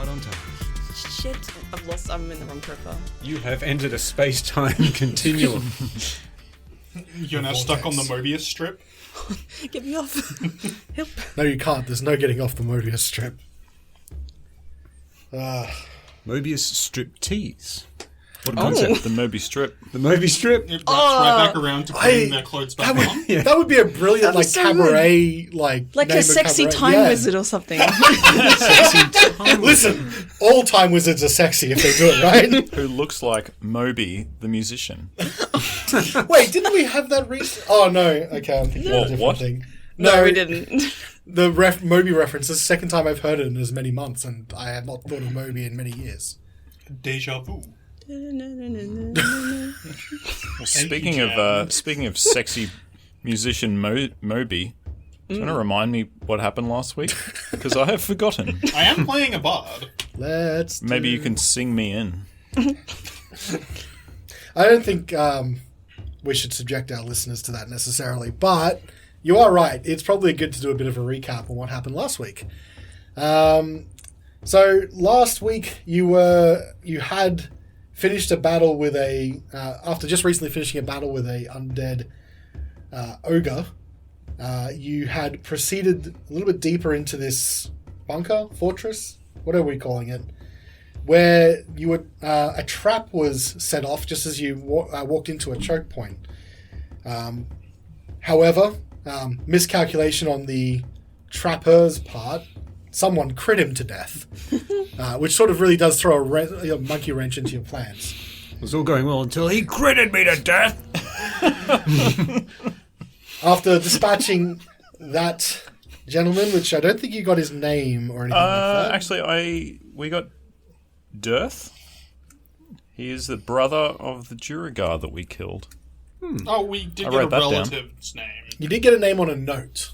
Right on time. Shit, I'm in the wrong profile. You have entered a space-time continuum. You're now stuck on the Mobius strip. Get me off. Help. No, you can't. There's no getting off the Mobius strip. Mobius strip tease. What a Oh. concept. The Moby strip. The Moby strip. It wraps right back around to putting their clothes back on. That would be a brilliant, That'd be like, so cabaret, like Like name a of sexy cabaret. time Yeah. wizard or something. Sexy time. Listen, all time wizards are sexy if they do it right. Who looks like Moby, the musician. Wait, didn't we have that recent? Oh no, okay, I'm thinking of a different What? thing. No, we didn't. The Moby reference is the second time I've heard it in as many months, and I had not thought of Moby in many years. Deja vu. Well, speaking you, of sexy musician Moby, do you want to remind me what happened last week? Because I have forgotten. I am playing a bard. Maybe you can sing me in. I don't think we should subject our listeners to that necessarily, but you are right. It's probably good to do a bit of a recap on what happened last week. So last week you had finished a battle with after just recently finishing a battle with a undead ogre. You had proceeded a little bit deeper into this bunker, fortress, what are we calling it? Where you would a trap was set off just as you walked into a choke point. However, miscalculation on the trapper's part, someone crit him to death, which sort of really does throw a monkey wrench into your plans. It was all going well until he critted me to death. After dispatching that gentleman, which I don't think you got his name or anything like that. Actually, we got Dearth. He is the brother of the Duergar that we killed. Oh, we did I get a wrote that down. relative's name. You did get a name on a note.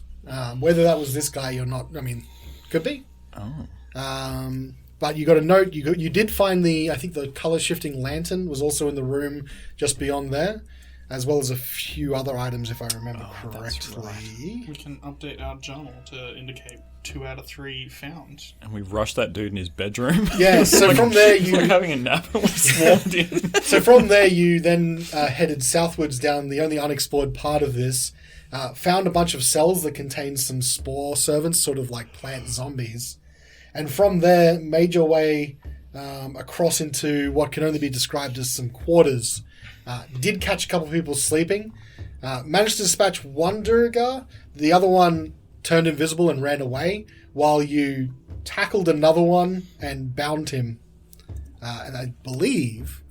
Whether that was this guy or not, I mean, could be. Oh. But you got a note. You did find I think the color shifting lantern was also in the room just beyond there, as well as a few other items, if I remember correctly. We can update our journal to indicate 2 out of 3 found. And we rushed that dude in his bedroom. Yeah. So from there It's like you. having a nap and we swarmed in. So from there you then headed southwards down the only unexplored part of this. Found a bunch of cells that contained some spore servants, sort of like plant zombies. And from there, made your way across into what can only be described as some quarters. Did catch a couple of people sleeping. Managed to dispatch one Duergar. The other one turned invisible and ran away, while you tackled another one and bound him. And I believe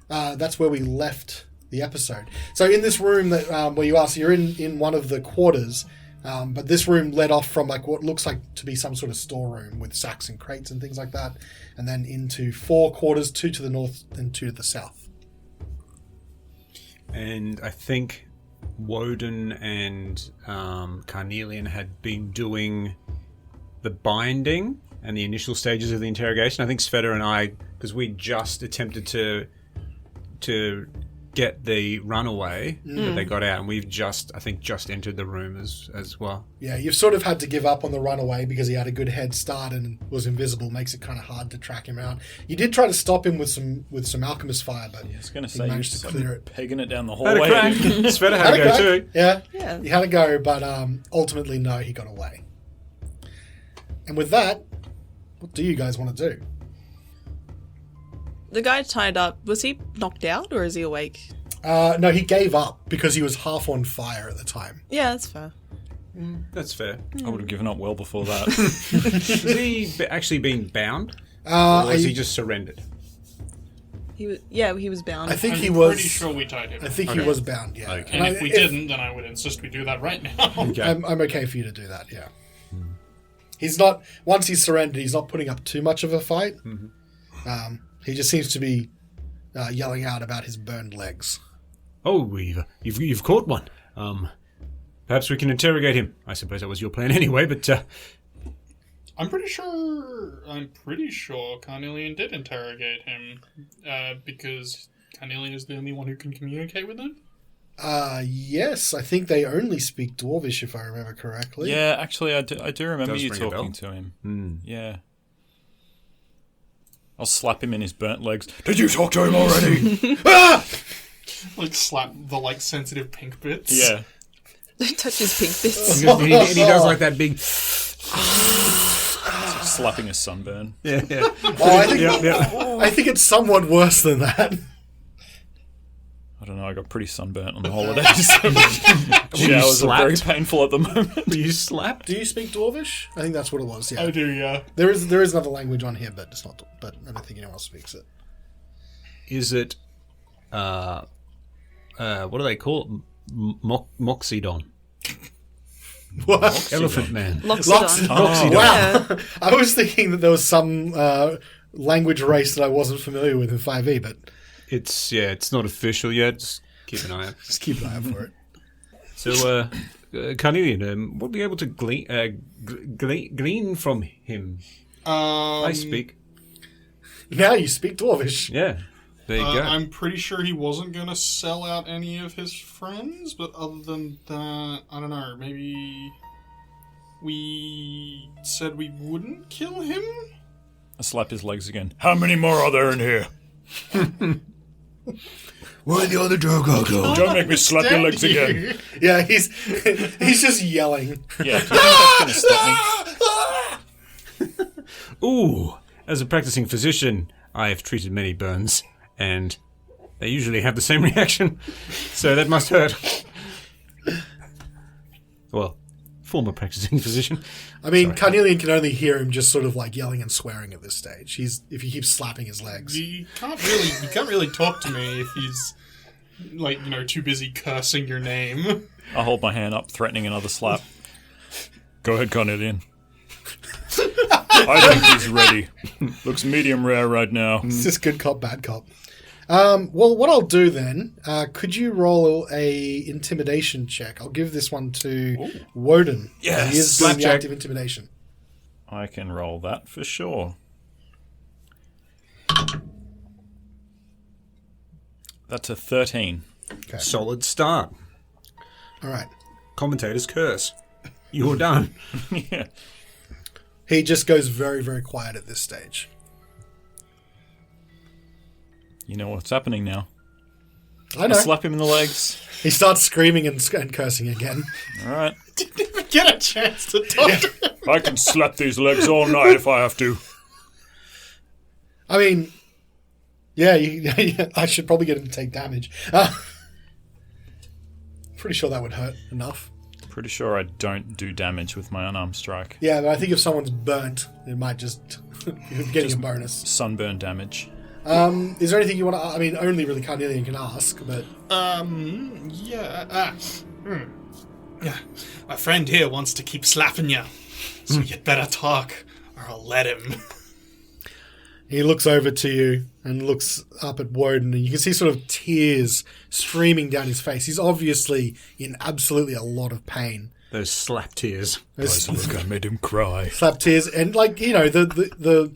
that's where we left the episode. So in this room that where you are, so you're in one of the quarters, but this room led off from like what looks like to be some sort of storeroom with sacks and crates and things like that, and then into 4 quarters, 2 to the north and 2 to the south. And I think Wodun and Carnelian had been doing the binding and the initial stages of the interrogation. I think Svieta and I, because we just attempted to get the runaway, but they got out, and we've just entered the room as well. Yeah, you've sort of had to give up on the runaway because he had a good head start and was invisible. Makes it kind of hard to track him out. You did try to stop him with some alchemist fire, but I was going to he say, managed to clear it. pegging it down the Had a hallway. crack. Svieta had to go crack. too. Yeah, he had a go, but ultimately, no, he got away. And with that, what do you guys want to do? The guy tied up, was he knocked out or is he awake? No, he gave up because he was half on fire at the time. Yeah, that's fair. That's fair. I would have given up well before that. Has he actually been bound? Or has he just surrendered? He was bound. I think I'm he was. pretty sure we tied him. I think he was bound. Yeah. Okay. And if we didn't, then I would insist we do that right now. Okay. I'm okay for you to do that. Yeah. He's not. Once he's surrendered, he's not putting up too much of a fight. He just seems to be yelling out about his burned legs. Oh, you've caught one. Perhaps we can interrogate him. I suppose that was your plan anyway, but I'm pretty sure Carnelian did interrogate him because Carnelian is the only one who can communicate with him. Yes, I think they only speak Dwarvish, if I remember correctly. Yeah, actually, I do remember Does you ring a bell. talking to him. Yeah. I'll slap him in his burnt legs. Did you talk to him already? Ah! Like slap the sensitive pink bits. Yeah. Don't touch his pink bits. and he does like that big. Slapping a sunburn. Yeah. I think it's somewhat worse than that. I don't know, I got pretty sunburnt on the holidays. Showers are very painful at the moment. Were you slapped? Do you speak Dwarvish? I think that's what it was. Yeah, I do, yeah. there is another language on here, but it's not. But I don't think anyone else speaks it. Is it? What do they call it? Moxidon. What? Elephant Man. Loxodon. Oh, Moxidon. wow! I was thinking that there was some language race that I wasn't familiar with in 5e, but It's not official yet. Just keep an eye out. just keep an eye out for it. So, Carnelian, we'll be able to glean from him. I speak. Now you speak Dwarvish. Yeah, there you go. I'm pretty sure he wasn't going to sell out any of his friends, but other than that, I don't know, maybe we said we wouldn't kill him? I slap his legs again. How many more are there in here? Where are the other Duergar go? Don't make me slap your legs again. Yeah, he's just yelling. Yeah, do you think that's going to stop me? Ooh, as a practicing physician, I have treated many burns, and they usually have the same reaction, so that must hurt. Well, former practicing physician. I mean, Carnelian can only hear him just sort of like yelling and swearing at this stage. If he keeps slapping his legs. You can't really talk to me if he's, too busy cursing your name. I hold my hand up, threatening another slap. Go ahead, Carnelian. I think he's ready. Looks medium rare right now. It's just good cop, bad cop. Well, what I'll do then, could you roll a intimidation check? I'll give this one to Wodun. Yes, He is doing the slapjack. active intimidation. I can roll that for sure. That's a 13. Okay. Solid start. All right. Commentator's curse. You're done. Yeah. He just goes very, very quiet at this stage. You know what's happening now. I I know. slap him in the legs. He starts screaming and cursing again. All right. Didn't even get a chance to talk to him. I can slap these legs all night if I have to. I mean, I should probably get him to take damage. Pretty sure that would hurt enough. Pretty sure I don't do damage with my unarmed strike. Yeah, but I think if someone's burnt, it might just you're getting a bonus. Sunburn damage. Is there anything you want to? I mean, only really Carnelian can ask, but Yeah. My friend here wants to keep slapping you, so you'd better talk, or I'll let him. he looks over to you and looks up at Wodun, and you can see sort of tears streaming down his face. He's obviously in absolutely a lot of pain. Those slap tears. There's Look, I made him cry. slap tears, and the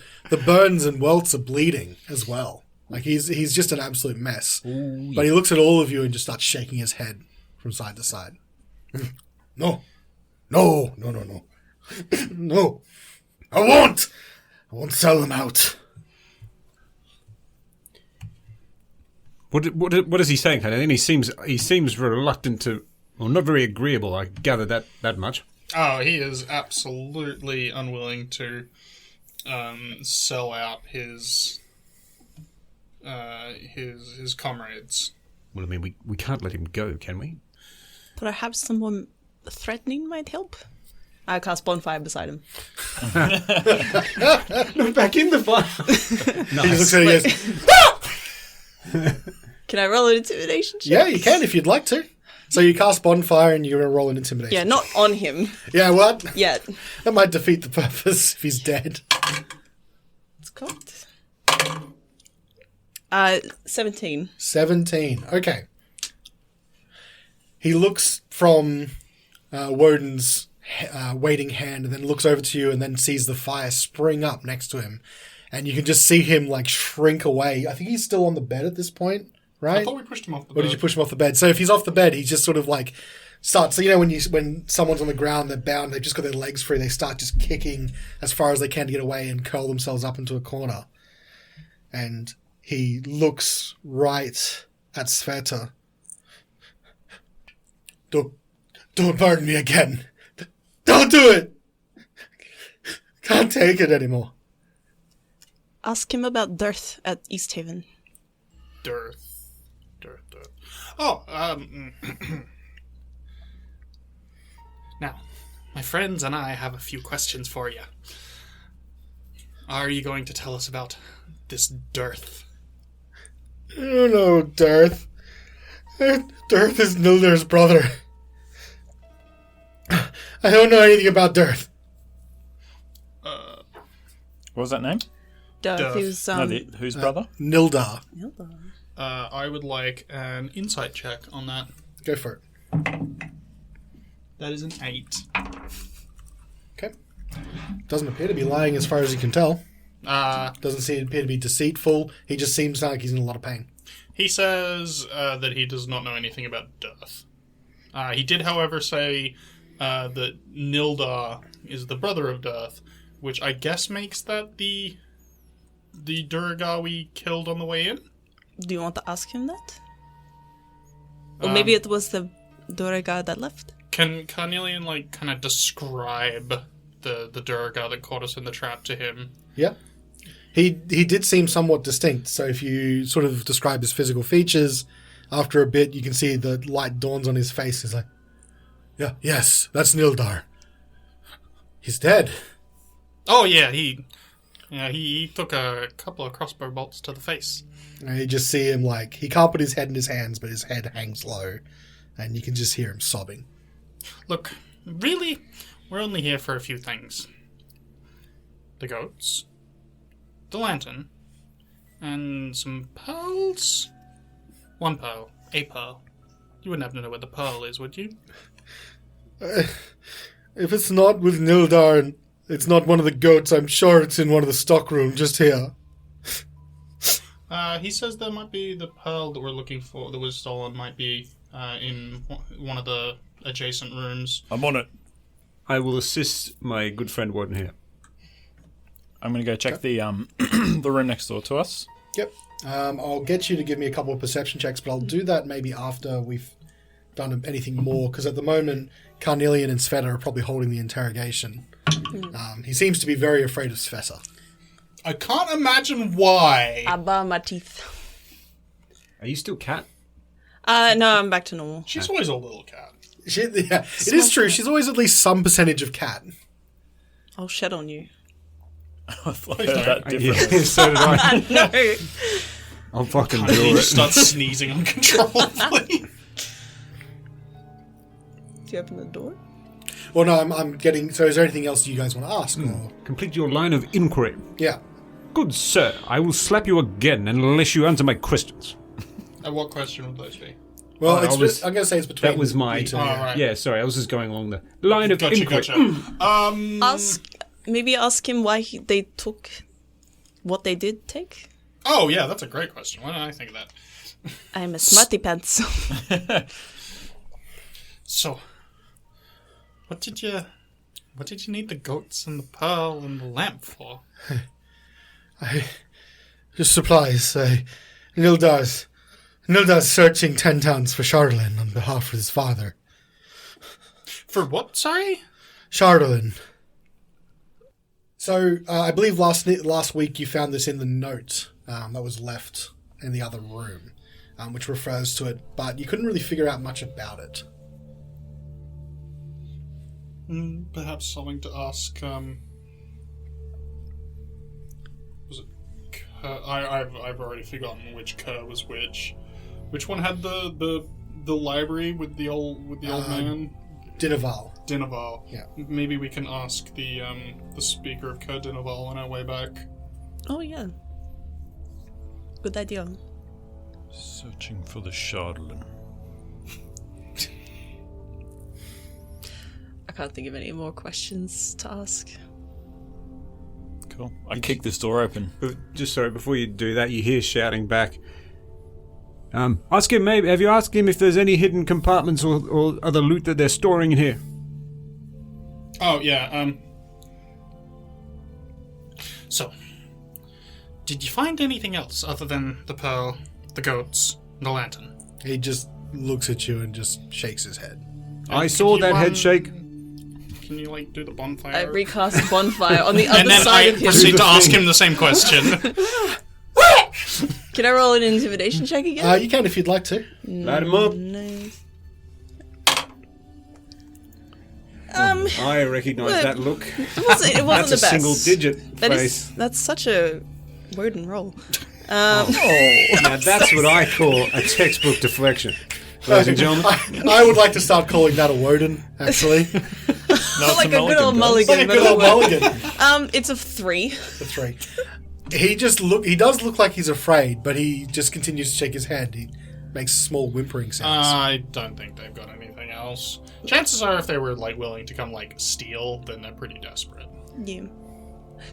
burns and welts are bleeding as well. Like he's just an absolute mess. Ooh, But he looks at all of you and just starts shaking his head from side to side. No. No. No. I won't sell them out. What is he saying, Carnelian? He seems reluctant to, well, not very agreeable. I gather that much. Oh, he is absolutely unwilling to sell out his comrades. Well, I mean, we can't let him go, can we? Perhaps someone threatening might help. I cast bonfire beside him. Back in the fire. He looks at it and goes, Can I roll an intimidation check? yeah, you can if you'd like to. So you cast bonfire and you're going to roll an intimidation. Yeah, not on him Yeah, what? yet. That might defeat the purpose if he's dead. It's cocked. 17. 17. Okay. He looks from Wodun's waiting hand and then looks over to you and then sees the fire spring up next to him. And you can just see him like shrink away. I think he's still on the bed at this point, right? I thought we pushed him off the Or bed. did you push him off the bed? So if he's off the bed, he just sort of like starts. So when someone's on the ground, they're bound, they've just got their legs free. They start just kicking as far as they can to get away and curl themselves up into a corner. and he looks right at Svieta. Don't burn me again. Don't do it! Can't take it anymore. Ask him about Dearth at East Haven. Dearth. Oh, now, my friends and I have a few questions for you. Are you going to tell us about this Dearth? Oh no, Dearth. Dearth is Nildar's brother. I don't know anything about Dearth. What was that name? Dearth, Dearth. who's Whose brother? Nildar. I would like an insight check on that. Go for it. That is an 8. Okay. Doesn't appear to be lying as far as you can tell. Doesn't appear to be deceitful. He just seems like he's in a lot of pain. He says that he does not know anything about Dearth. He did, however, say that Nildar is the brother of Dearth, which I guess makes that the Duergar we killed on the way in. Do you want to ask him that? Or maybe it was the Duergar that left? Can Carnelian, kind of describe the Duergar that caught us in the trap to him? Yeah. He did seem somewhat distinct, so if you sort of describe his physical features, after a bit you can see the light dawns on his face. He's like, yeah, yes, that's Nildar. He's dead. Oh, yeah, he took a couple of crossbow bolts to the face. And you just see him he can't put his head in his hands, but his head hangs low, and you can just hear him sobbing. Look, really, we're only here for a few things. The goats, the lantern, and some pearls? One pearl. A pearl. You wouldn't happen to know where the pearl is, would you? If it's not with Nildar and it's not one of the goats, I'm sure it's in one of the stockroom just here. He says there might be the pearl that we're looking for that was stolen might be in one of the adjacent rooms. I'm on it. I will assist my good friend Wodun here. I'm going to go check the the room next door to us. Yep. I'll get you to give me a couple of perception checks, but I'll do that maybe after we've done anything more, because at the moment, Carnelian and Svieta are probably holding the interrogation. He seems to be very afraid of Svieta. I can't imagine why. Abba, my teeth. Are you still cat? No, I'm back to normal. She's always a little cat. Yeah, it is true. She's always at least some percentage of cat. I'll shed on you. I thought that differently. Yeah, so did I. No. I'll fucking He do it. just starts sneezing uncontrollably. Do you open the door? Well, no, I'm getting... So is there anything else you guys want to ask? Or? Complete your line of inquiry. Yeah. Good sir, I will slap you again unless you answer my questions. What question would those be? Well, I'm going to say it's between... That was my... you two. right. Yeah, sorry, I was just going along the line of Gotcha, inquiry. gotcha. Maybe ask him why they took what they did take. Oh, yeah, that's a great question. Why didn't I think of that? I'm a smarty pants. So, what did you need the goats and the pearl and the lamp for? Just supplies. Nildar's searching 10 towns for Charlemagne on behalf of his father. For what, sorry? Charlemagne. So, I believe last week you found this in the note that was left in the other room, which refers to it, but you couldn't really figure out much about it. Perhaps something to ask, was it Kerr? I've already forgotten which Kerr was which. Which one had the library with the old man? Dinaval. Yeah. Maybe we can ask the speaker of Kerr Dinaval on our way back. Oh, yeah. Good idea. Searching for the Shardlin. I can't think of any more questions to ask. Cool. I kick this door open. Just sorry, before you do that, you hear shouting back. Ask him, maybe. Have you asked him if there's any hidden compartments or other loot that they're storing in here? Oh, yeah, so, Did you find anything else other than the pearl, the goats, and the lantern? He just looks at you and just shakes his head. I saw that head shake. Can you, like, do the bonfire? I recast bonfire on the other and then side I of him. proceed to ask him the same question. Can I roll an intimidation check again? You can if you'd like to. Light him up. Nice. I recognise that look. It wasn't That's the a best. single-digit face. That's such a Wodun roll. Now that's what I call a textbook deflection. Ladies and gentlemen. I would like to start calling that a Wodun, actually. Like a good old mulligan. Like a good old mulligan. It's a 3. The 3. He does look like he's afraid, but he just continues to shake his head. He makes small whimpering sounds. I don't think they've got anything else. Chances are, if they were like willing to come like steal, then they're pretty desperate. Yeah.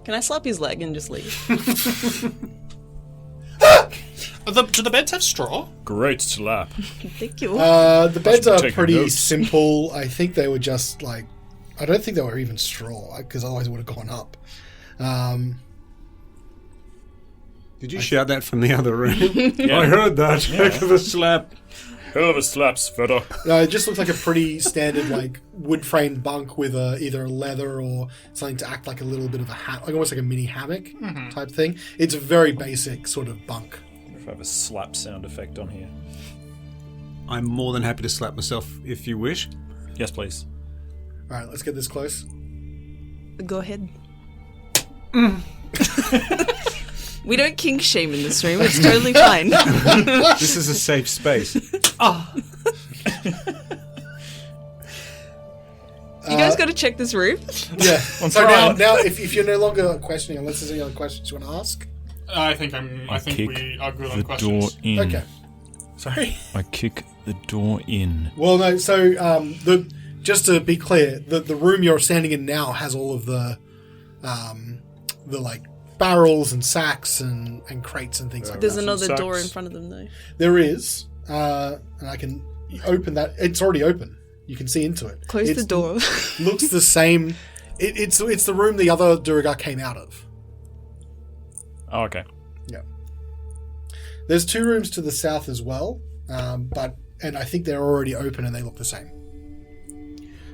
Can I slap his leg and just leave? Do the beds have straw? Great slap. Thank you. The beds are taking pretty notes. simple. I think they were just like... I don't think they were even straw, because otherwise it would have gone up. Did you shout that from the other room? Yeah. I heard that. Heck of a slap. Hell of a slap, Svieta. It just looks like a pretty standard, like, wood-framed bunk with either a leather or something to act like a little bit of a like almost like a mini hammock type thing. It's a very basic sort of bunk. If I have a slap sound effect on here. I'm more than happy to slap myself if you wish. Yes, please. All right, let's get this close. Go ahead. We don't kink shame in this room. It's totally fine. This is a safe space. You guys got to check this room. Yeah. So trying. now if you're no longer questioning, unless there's any other questions you want to ask. I think we are good on the questions. door in. Okay. Sorry. I kick the door in. Well, no. So just to be clear, the room you're standing in now has all of the like barrels and sacks and crates and things like There's that. another door in Sucks. front of them, though. There is, and I can open that. It's already open. You can see into it. Close the door. Looks the same. It's the room the other Duergar came out of. Oh, okay. Yeah. There's 2 rooms to the south as well, and I think they're already open and they look the same.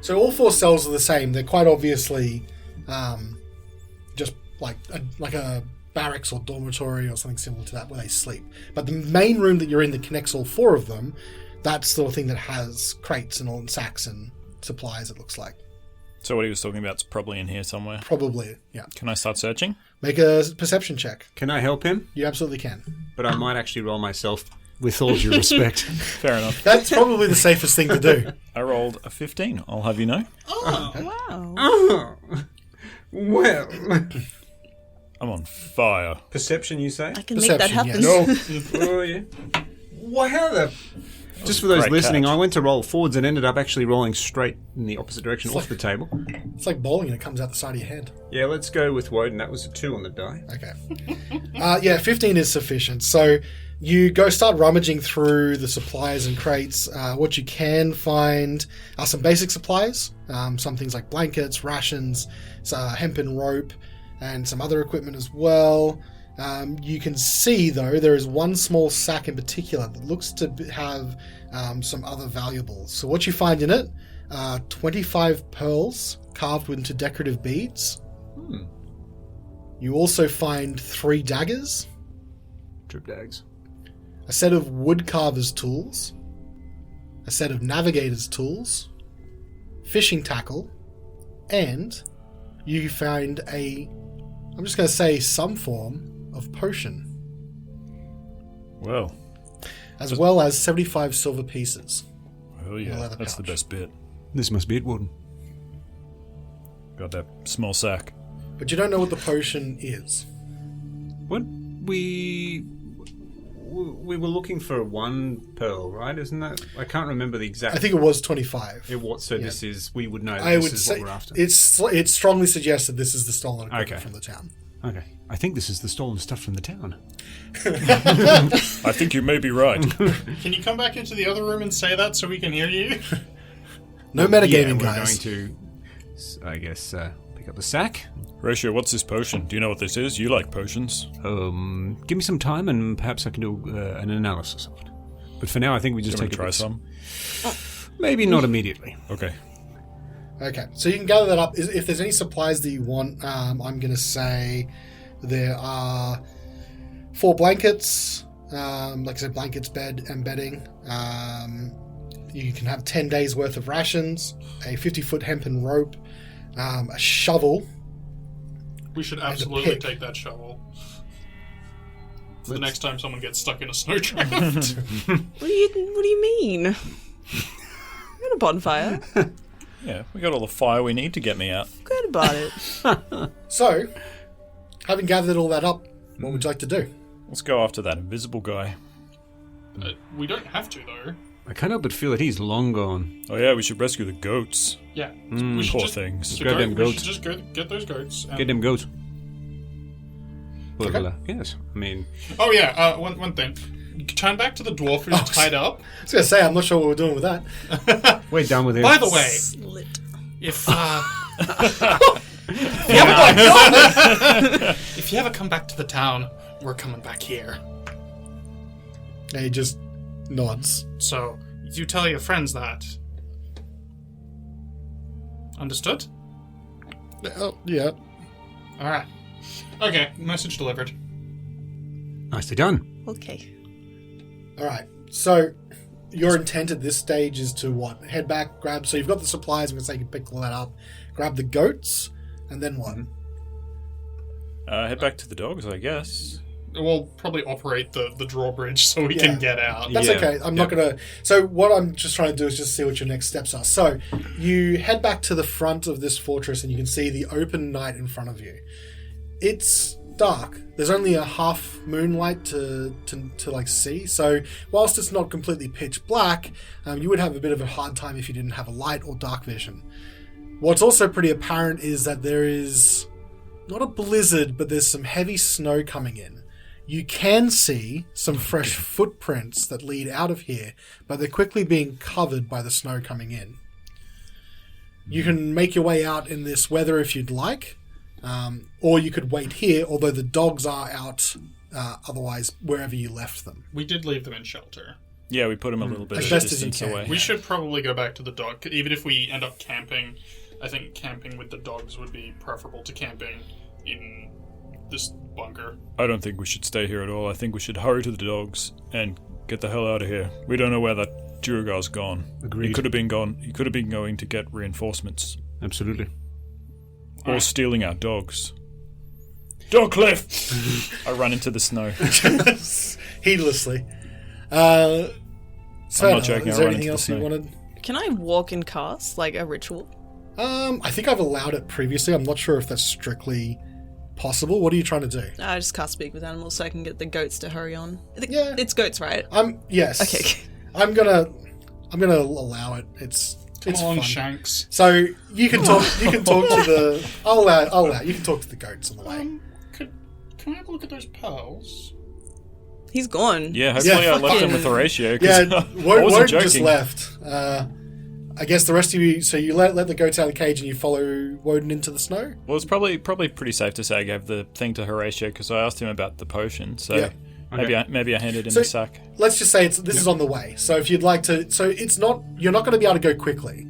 So all 4 cells are the same. They're quite obviously just like a barracks or dormitory or something similar to that where they sleep. But the main room that you're in that connects all 4 of them, that's the thing that has crates and all sacks and supplies, it looks like. So what he was talking about is probably in here somewhere. Probably, yeah. Can I start searching? Make a perception check. Can I help him? You absolutely can. But I might actually roll myself, with all due respect. Fair enough. That's probably the safest thing to do. I rolled a 15. I'll have you know. Wow. Oh, well. I'm on fire. Perception, you say? I can make that Perception, happen. yes. Oh, yeah. Wow, how the... Just for those Great listening, catch. I went to roll forwards and ended up actually rolling straight in the opposite direction off the table. It's like bowling and it comes out the side of your head. Yeah, let's go with Wodun. That was a 2 on the die. Okay. Yeah, 15 is sufficient. So you go start rummaging through the supplies and crates. What you can find are some basic supplies. Some things like blankets, rations, hempen rope, and some other equipment as well. You can see, though, there is one small sack in particular that looks to have some other valuables. So what you find in it are 25 pearls carved into decorative beads. You also find 3 daggers, Trip dags. a set of woodcarver's tools, a set of navigator's tools, fishing tackle, and you find I'm just going to say some form of potion, Well, as well as 75 silver pieces. oh yeah, leather that's the pouch. best bit. This must be it, Wodun. Got that small sack. But you don't know what the potion is. What? We were looking for 1 pearl, right? Isn't that... I can't remember the exact... I think it was 25. This is... We would know that I this would is say what we're after. it's strongly suggested this is the stolen equipment Okay. from the town. Okay. I think this is the stolen stuff from the town. I think you may be right. Can you come back into the other room and say that so we can hear you? No metagaming, we're guys. going to, I guess, pick Pick up the sack. Horatio, what's this potion? Do you know what this is? You like potions. Give me some time and perhaps I can do an analysis of it. But for now, I think we just Do you take want a to try bit. some? Maybe not immediately. Okay. Okay, so you can gather that up. If there's any supplies that you want, I'm going to say there are 4 blankets. Like I said, blankets, bed, and bedding. You can have 10 days worth of rations, a 50-foot hempen rope, a shovel. We should absolutely pick. take that shovel. For the next time someone gets stuck in a snowdrift. What do you mean? We got a bonfire. Yeah, we got all the fire we need to get me out. Good about it. So, having gathered all that up, what would you like to do? Let's go after that invisible guy. We don't have to, though. I can't help but feel that he's long gone. Oh yeah, we should rescue the goats. Yeah. We should Poor just, things. Grab them we goats. should just go get those goats. Get them goats. Okay. Yes, I mean... Oh, yeah, one thing. Turn back to the dwarf who's tied up. I was going to say, I'm not sure what we're doing with that. We're done with him. By the way, Slit. if if you ever come back to the town, we're coming back here. And he just nods. So you tell your friends that. Understood? Oh, yeah. All right. Okay. Message delivered. Nicely done. Okay. All right. So, your intent at this stage is to what? Head back, grab. So you've got the supplies. I'm gonna say you can pick all that up. Grab the goats, and then what? Head back to the dogs, I guess. We'll probably operate the drawbridge so we can get out. That's Yeah. okay. I'm not gonna. So what I'm just trying to do is just see what your next steps are. So you head back to the front of this fortress, and you can see the open night in front of you. It's dark. There's only a half moonlight to like see. So whilst it's not completely pitch black, you would have a bit of a hard time if you didn't have a light or dark vision. What's also pretty apparent is that there is not a blizzard, but there's some heavy snow coming in. You can see some fresh footprints that lead out of here, but they're quickly being covered by the snow coming in. You can make your way out in this weather if you'd like, or you could wait here, although the dogs are out otherwise wherever you left them. We did leave them in shelter. Yeah, we put him a little bit As of a best as you distance can. away. We should probably go back to the dog. Even if we end up camping, I think camping with the dogs would be preferable to camping in this bunker. I don't think we should stay here at all. I think we should hurry to the dogs and get the hell out of here. We don't know where that Duergar's gone. Agreed. He could have been gone. He could have been going to get reinforcements. Absolutely. Or Alright. stealing our dogs. Dog cliff! I run into the snow. Heedlessly. I'm So, not joking, is I there run anything into else the you snow. wanted? Can I walk and cast, like a ritual? I think I've allowed it previously. I'm not sure if that's strictly possible. What are you trying to do? I just cast speak with animals so I can get the goats to hurry on. Yeah. It's goats, right? Yes. Okay. I'm gonna allow it. It's Come on, fun. Shanks. So you can talk. You can talk to the. I'll allow. You can talk to the goats on the way. Can I have a look at those pearls? He's gone. Yeah, hopefully Yeah, I left him fucking- with Horatio. 'cause Yeah, I Wodun wasn't just joking. left. I guess the rest of you. So you let the goats out of the cage and you follow Wodun into the snow. Well, it's probably pretty safe to say I gave the thing to Horatio because I asked him about the potion. So Yeah. maybe I handed him So- the sack. Let's just say this is on the way. So if you'd like to, so it's not. You're not going to be able to go quickly.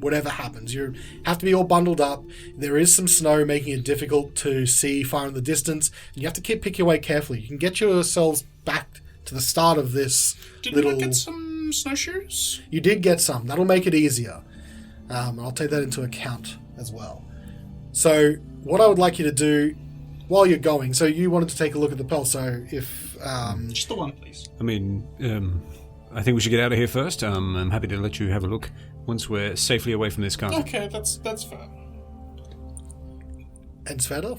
Whatever happens, you have to be all bundled up. There is some snow making it difficult to see far in the distance. And you have to pick your way carefully. You can get yourselves back to the start of this Did little. we not get some snowshoes? You did get some. That'll make it easier. I'll take that into account as well. So what I would like you to do while you're going. So you wanted to take a look at the pearl. So if Just the one, please. I mean, I think we should get out of here first. I'm happy to let you have a look once we're safely away from this castle. Okay, that's fair. and Sveta,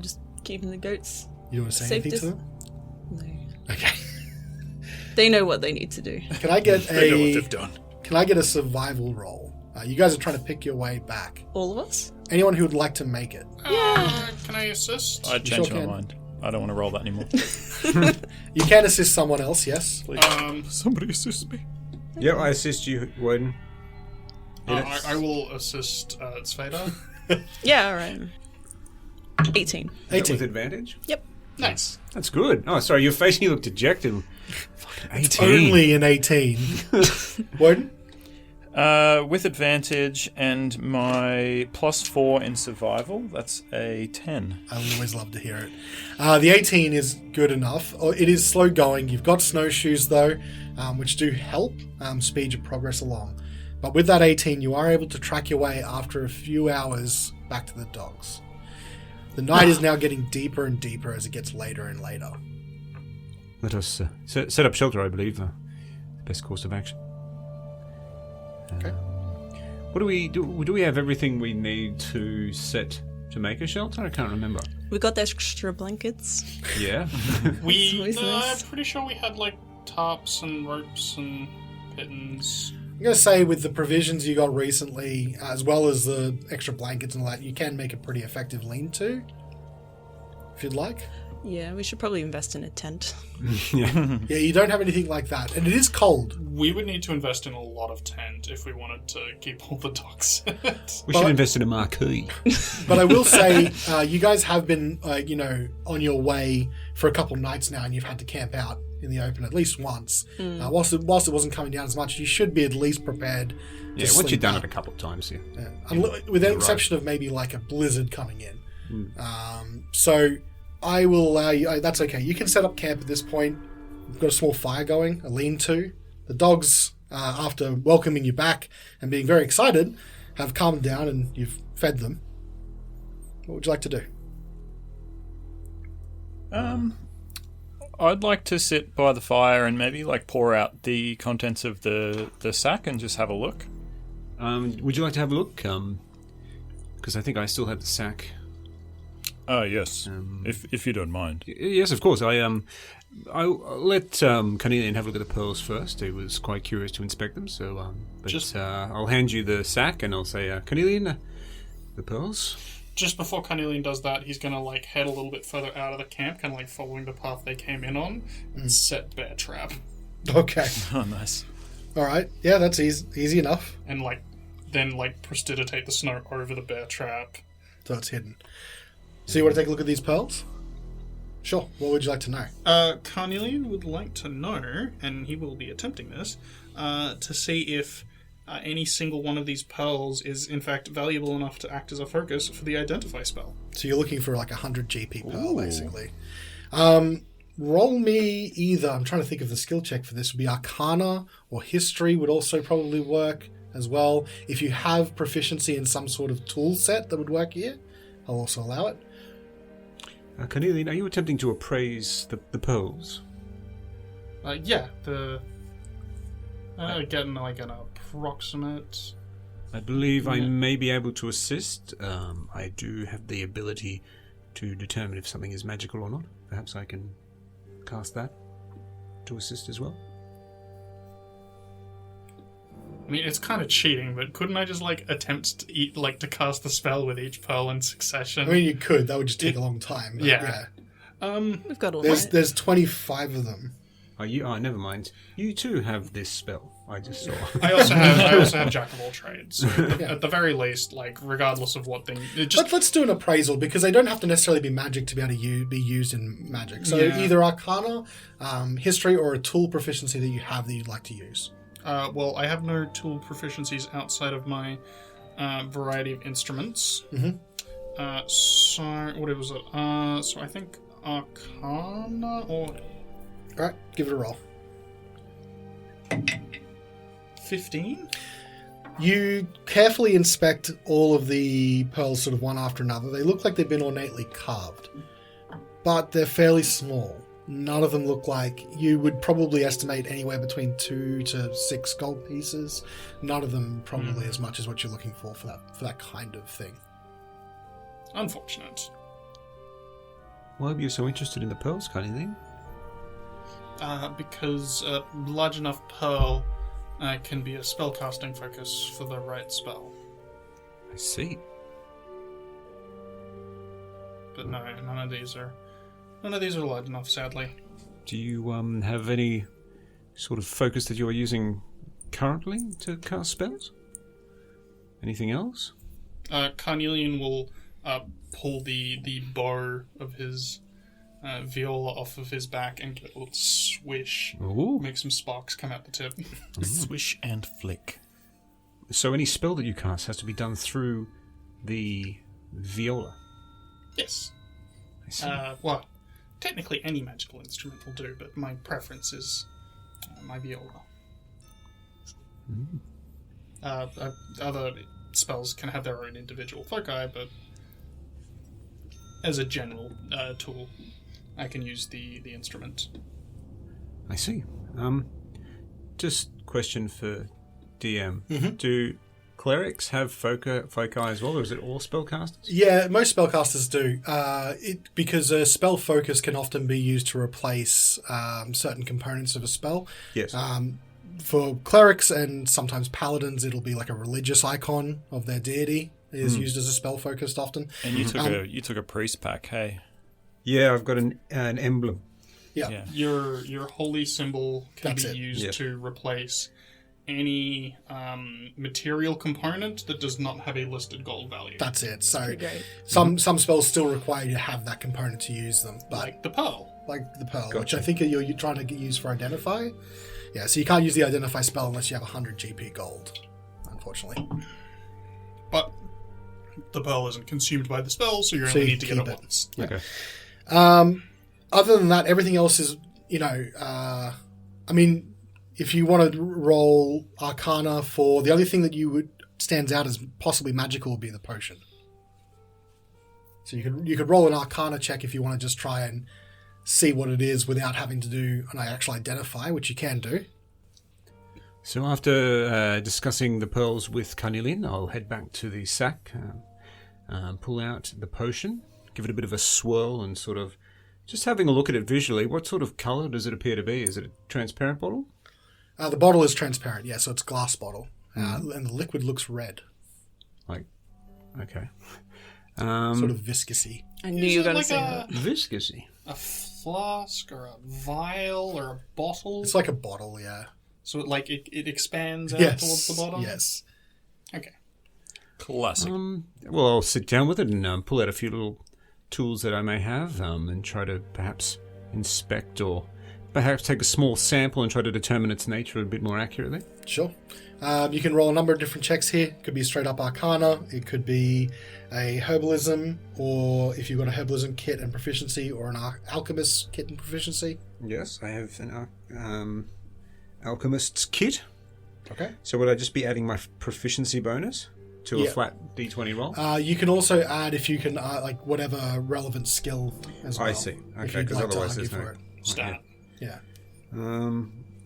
Just keeping the goats. you don't want to say Safe anything to dis- them? No. Okay. They know what they need to do. Can I get They know what a? they've done. Can I get a survival roll? You guys are trying to pick your way back. All of us? Anyone who would like to make it. Can I assist? I changed sure my can. mind. I don't want to roll that anymore. You can assist someone else, yes. Somebody assist me. Yeah, I assist you, Wodun. I will assist Svieta. Yeah, all right. 18. 18. With advantage? Yep. Nice. That's good. Oh, sorry, your face, you look dejected. Fucking 18. Only an 18. Wodun? With advantage and my +4 in survival, that's a 10. I always love to hear it. The 18 is good enough. It is slow going. You've got snowshoes, though, which do help speed your progress along. But with that 18, you are able to track your way after a few hours back to the dogs. The night is now getting deeper and deeper as it gets later and later. Let us set up shelter, I believe. The best course of action. Okay. What do we do? Do we have everything we need to make a shelter? I can't remember. We got extra blankets. Yeah. We, always nice. I'm pretty sure we had like tarps and ropes and pittons. I'm going to say with the provisions you got recently, as well as the extra blankets and all that, you can make a pretty effective lean-to, if you'd like. Yeah, we should probably invest in a tent. Yeah. Yeah, you don't have anything like that. And it is cold. We would need to invest in a lot of tent if we wanted to keep all the dogs. We should invest in a marquee. But I will say, you guys have been, on your way for a couple nights now, and you've had to camp out in the open at least once. Whilst it wasn't coming down as much, you should be at least prepared. Yeah, once you've done it a couple of times, yeah. With the exception of maybe like a blizzard coming in. So I will allow you. That's okay. You can set up camp at this point. We've got a small fire going, a lean-to. The dogs, after welcoming you back and being very excited, have calmed down and you've fed them. What would you like to do? I'd like to sit by the fire and maybe pour out the contents of the sack and just have a look. Would you like to have a look? Because I think I still have the sack. Oh yes, if you don't mind. Yes, of course. I'll let Carnelian have a look at the pearls first. He was quite curious to inspect them, so I'll hand you the sack and I'll say, Carnelian, the pearls. Just before Carnelian does that, he's going to head a little bit further out of the camp, kind of following the path they came in on, and set bear trap. Okay. Oh, nice. All right. Yeah, that's easy enough. And then prestidigitate the snow over the bear trap. So it's hidden. So you want to take a look at these pearls? Sure. What would you like to know? Carnelian would like to know, and he will be attempting this, to see if any single one of these pearls is in fact valuable enough to act as a focus for the identify spell. So you're looking for 100 GP pearl, basically. Roll me either. I'm trying to think of the skill check for this. Would be Arcana or History would also probably work as well. If you have proficiency in some sort of tool set that would work here, I'll also allow it. Carnelian, are you attempting to appraise the pearls? Yeah, getting an approximate. I believe I may be able to assist. I do have the ability to determine if something is magical or not. Perhaps I can cast that to assist as well. I mean, it's kind of cheating, but couldn't I just attempt to to cast the spell with each pearl in succession? I mean, you could. That would just take a long time. But Yeah. We've got all that. There's 25 of them. Never mind. You too have this spell. I just saw. I also have Jack of all trades. So at the very least, regardless of what thing, Let's do an appraisal because they don't have to necessarily be magic to be able to be used in magic. So Yeah. either Arcana, History, or a tool proficiency that you have that you'd like to use. well, I have no tool proficiencies outside of my variety of instruments. Mhm. So what was it? So I think Arcana or All right, give it a roll. 15. You carefully inspect all of the pearls sort of one after another. They look like they've been ornately carved, but they're fairly small. None of them look like you would probably estimate anywhere between 2 to 6 gold pieces. None of them probably as much as what you're looking for that kind of thing. Unfortunate. Why are you so interested in the pearls, Carnelian? Because a large enough pearl can be a spellcasting focus for the right spell. I see. But no, none of these are large enough, sadly. Do you have any sort of focus that you are using currently to cast spells? Anything else? Carnelian will pull the bow of his viola off of his back and give it a little swish. Ooh. Make some sparks come out the tip. Swish and flick. So any spell that you cast has to be done through the viola. Yes. I see. Well, technically any magical instrument will do, but my preference is my viola. Other spells can have their own individual foci, but as a general tool, I can use the instrument. I see. Just question for DM. Mm-hmm. Do clerics have foci as well, or is it all spellcasters? Yeah, most spellcasters do. Because a spell focus can often be used to replace certain components of a spell. Yes. For clerics and sometimes paladins, it'll be like a religious icon of their deity is used as a spell focused often. And you took a priest pack, hey? Yeah, I've got an emblem. Yeah. Your holy symbol can That's be it. used Yeah. to replace any material component that does not have a listed gold value. That's it. So Pretty great. some spells still require you to have that component to use them, but Like the pearl. like the pearl, which Gotcha. I think you're trying to use for identify. Yeah, so you can't use the identify spell unless you have 100 GP gold, unfortunately. But the pearl isn't consumed by the spell, so you So only you need to get keep it it. once. Okay. Other than that, everything else is, I mean, if you want to roll Arcana for the only thing that stands out as possibly magical would be the potion. So you could roll an Arcana check if you want to just try and see what it is without having to do an actual identify, which you can do. So after discussing the pearls with Carnelian, I'll head back to the sack, pull out the potion, give it a bit of a swirl, and sort of just having a look at it visually. What sort of colour does it appear to be? Is it a transparent bottle? The bottle is transparent, yeah, so it's a glass bottle, and the liquid looks red, Like, okay. sort of viscousy. I knew Is you were it going to like say that. Viscousy. a flask or a vial or a bottle? It's like a bottle, yeah. So it expands out Yes, towards the bottom? yes. Okay. Classic. Well, I'll sit down with it and pull out a few little tools that I may have and try to perhaps inspect or perhaps take a small sample and try to determine its nature a bit more accurately. Sure. You can roll a number of different checks here. It could be straight up Arcana. It could be a Herbalism, or if you've got a Herbalism kit and proficiency, or an Alchemist kit and proficiency. Yes, I have an alchemist's kit. Okay. So would I just be adding my proficiency bonus to a Yeah. flat D20 roll? You can also add, if you can, like whatever relevant skill as well. I see. If Okay, you'd because like to otherwise argue there's no... for it. Stat. Yeah.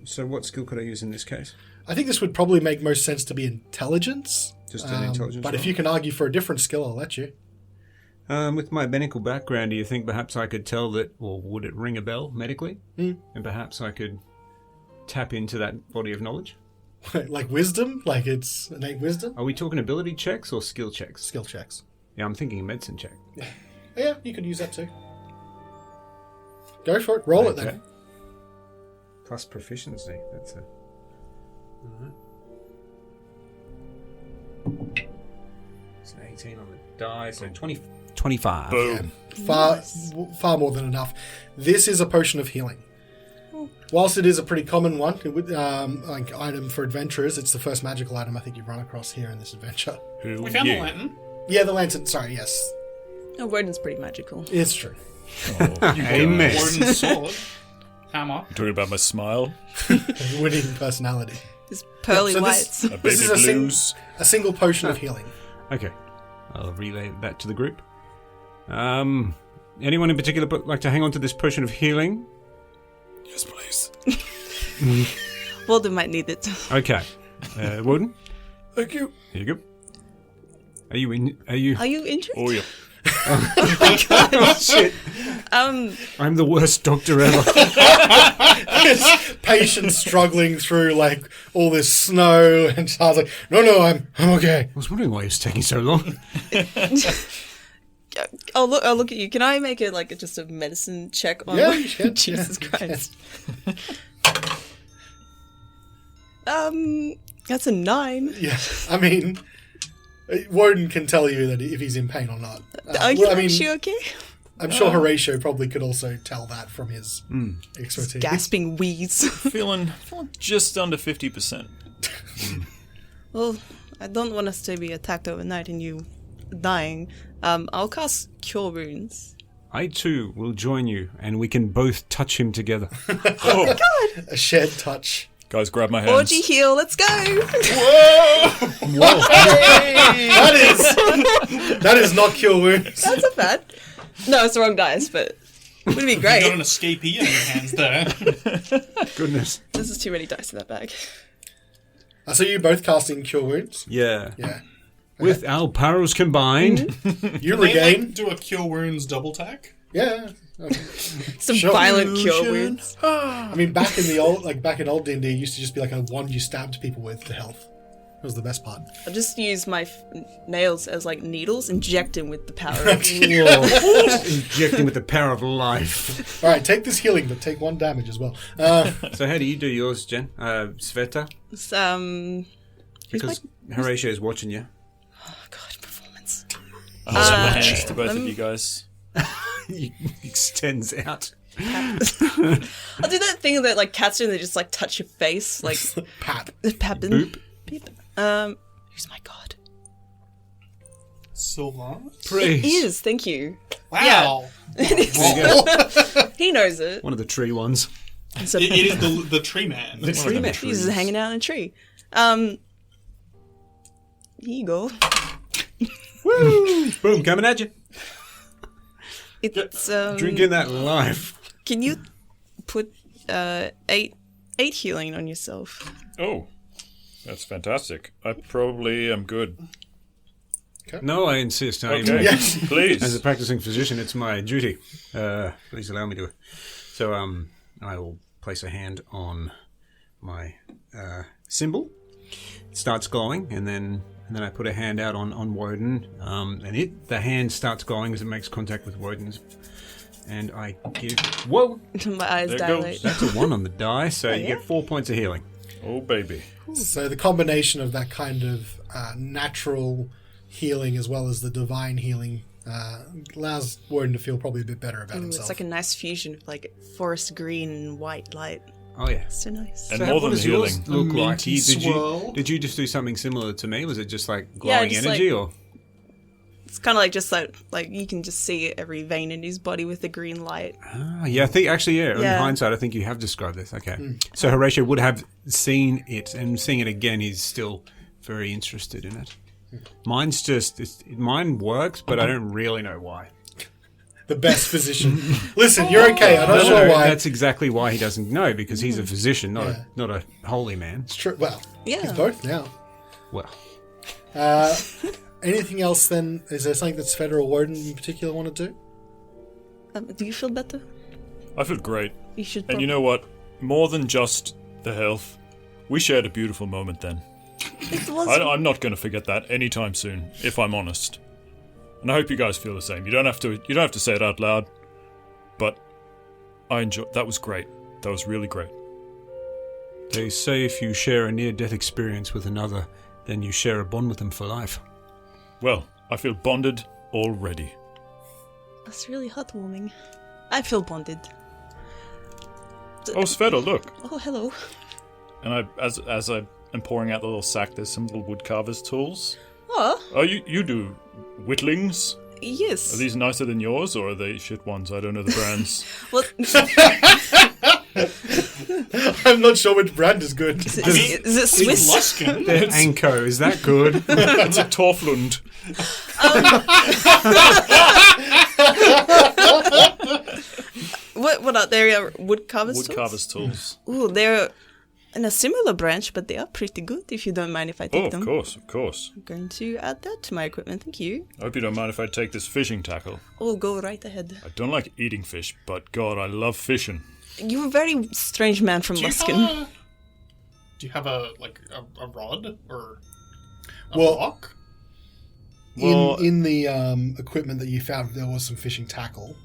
So what skill could I use in this case? I think this would probably make most sense to be intelligence. Just an intelligence But if roll? you can argue for a different skill, I'll let you. With my medical background, do you think perhaps I could tell that, or would it ring a bell medically? And perhaps I could tap into that body of knowledge? Like wisdom? Like it's innate wisdom? Are we talking ability checks or skill checks? Skill checks. Yeah, I'm thinking medicine check. Yeah, you could use that too. Go for it. Roll it Okay. then. Plus proficiency. That's a... It's an 18 on the die, so 25. Boom. Far more than enough. This is a potion of healing. Whilst it is a pretty common one, like item for adventurers, it's the first magical item I think you've run across here in this adventure. Who We found you? the lantern. Yeah, the lantern. Sorry, yes, Oh, Wodun's pretty magical. it's true. Oh, you Amen. guys. Warden's sword. Hammer. You talking about my smile? Winning personality. His pearly So this- whites. A baby This is blues? a single potion of healing. Okay. I'll relay that to the group. Anyone in particular like to hang on to this potion of healing? Yes, please. Wodun might need it. Okay. Wodun, Thank you. here you go. Are you in... Are you... Are you injured? Oh, yeah. Oh, shit. I'm the worst doctor ever. Patient struggling through like all this snow, and Charles like, no, I'm okay. I was wondering why it was taking so long. I'll look at you. Can I make it like just a medicine check on Yeah, you can. Jesus Yeah, you Christ. That's a 9. Yeah, I mean, Wodun can tell you that if he's in pain or not. Are you actually okay? I'm sure Horatio probably could also tell that from his expertise. Gasping wheeze. Feeling just under 50%. Well, I don't want us to be attacked overnight and you dying. I'll cast Cure Wounds. I too will join you, and we can both touch him together. Oh, A shared touch. guys, grab my hands. Orgy heal, let's go! That is not cure wounds. That's not bad. No, it's the wrong dice, but it would be You got great. an escapee on your hands there. Goodness. This is too many dice in that bag. So you both casting cure wounds? Yeah. Yeah. With our powers combined, You They regain? do a cure wounds double tack. Yeah. Some Sure. violent cure wounds. I mean, back in old D&D, it used to just be like a wand you stabbed people with to health. That was the best part. I'll just use my nails as like needles, inject him with the power of injecting with the power of life. All right, take this healing, but take 1 damage as well. So how do you do yours, Jen? Sveta? Because Horatio's watching you. Oh god, performance. I'll hold my hands to both of you guys. He extends out. I'll do that thing that like cats do, and they just like touch your face, like Pat. Pappin. Boop. Beep. Who's my god? Silver. It Praise. is, thank you. Wow. He knows it. One of the tree ones. So It is the tree man. The tree man. he's just hanging out in a tree. Here you go. Woo! Boom, coming at you. It's Drinking that life. Can you put 8 healing on yourself? Oh, that's fantastic. I probably am good. No, I insist. Okay, Yes. please. As a practicing physician, it's my duty. Please allow me to. So, I will place a hand on my symbol. It starts glowing, and then I put a hand out on Wodun, and the hand starts glowing as it makes contact with Wodun's. And I give... Whoa! My eyes There dilate. goes. That's a 1 on the die, so you yeah? get 4 points of healing. Oh, baby. So the combination of that kind of natural healing as well as the divine healing allows Wodun to feel probably a bit better about Ooh, himself. it's like a nice fusion of like forest green and white light. Oh, yeah. So nice. And So more what than does yours healing. look like? minty swirl. Did you just do something similar to me? Was it just like Yeah, glowing just energy, like- or... It's kind of like just like you can just see every vein in his body with the green light. Ah, yeah, I think actually, in Yeah. hindsight, I think you have described this. Okay, so Horatio would have seen it, and seeing it again, he's still very interested in it. Mine's just mine works, but I don't really know why. the best physician. Listen, you're okay. I'm not No, sure why. that's exactly why he doesn't know, because he's a physician, not a holy man. It's true. Well, Yeah. he's both now. Well, Anything else then? Is there something that Svieta or Wodun in particular want to do? Do you feel better? I feel great. You should. And you know what? More than just the health, we shared a beautiful moment then. it was. I'm not going to forget that anytime soon, if I'm honest. And I hope you guys feel the same. You don't have to say it out loud, but I enjoy. That was great. That was really great. they say if you share a near-death experience with another, then you share a bond with them for life. Well, I feel bonded already. That's really heartwarming. I feel bonded. Oh, Svieta, look. Oh, hello. And as I am pouring out the little sack, there's some little woodcarver's tools. Oh, Oh, you do whittlings? yes. Are these nicer than yours, or are they shit ones? I don't know the brands. Well, I'm not sure which brand is good. is it Swiss? Luskin. Anko, is that good? It's a Torflund. What are they? Woodcarver's tools? Woodcarver's tools. Ooh, they're in a similar branch, but they are pretty good. If you don't mind if I take Oh, them. of course, of course. I'm going to add that to my equipment. Thank you. I hope you don't mind if I take this fishing tackle. Oh, go right ahead. I don't like eating fish, but God, I love fishing. You're a very strange man from Luskin. Do you have a rod or a Well- rock? Well, In the equipment that you found, there was some fishing tackle.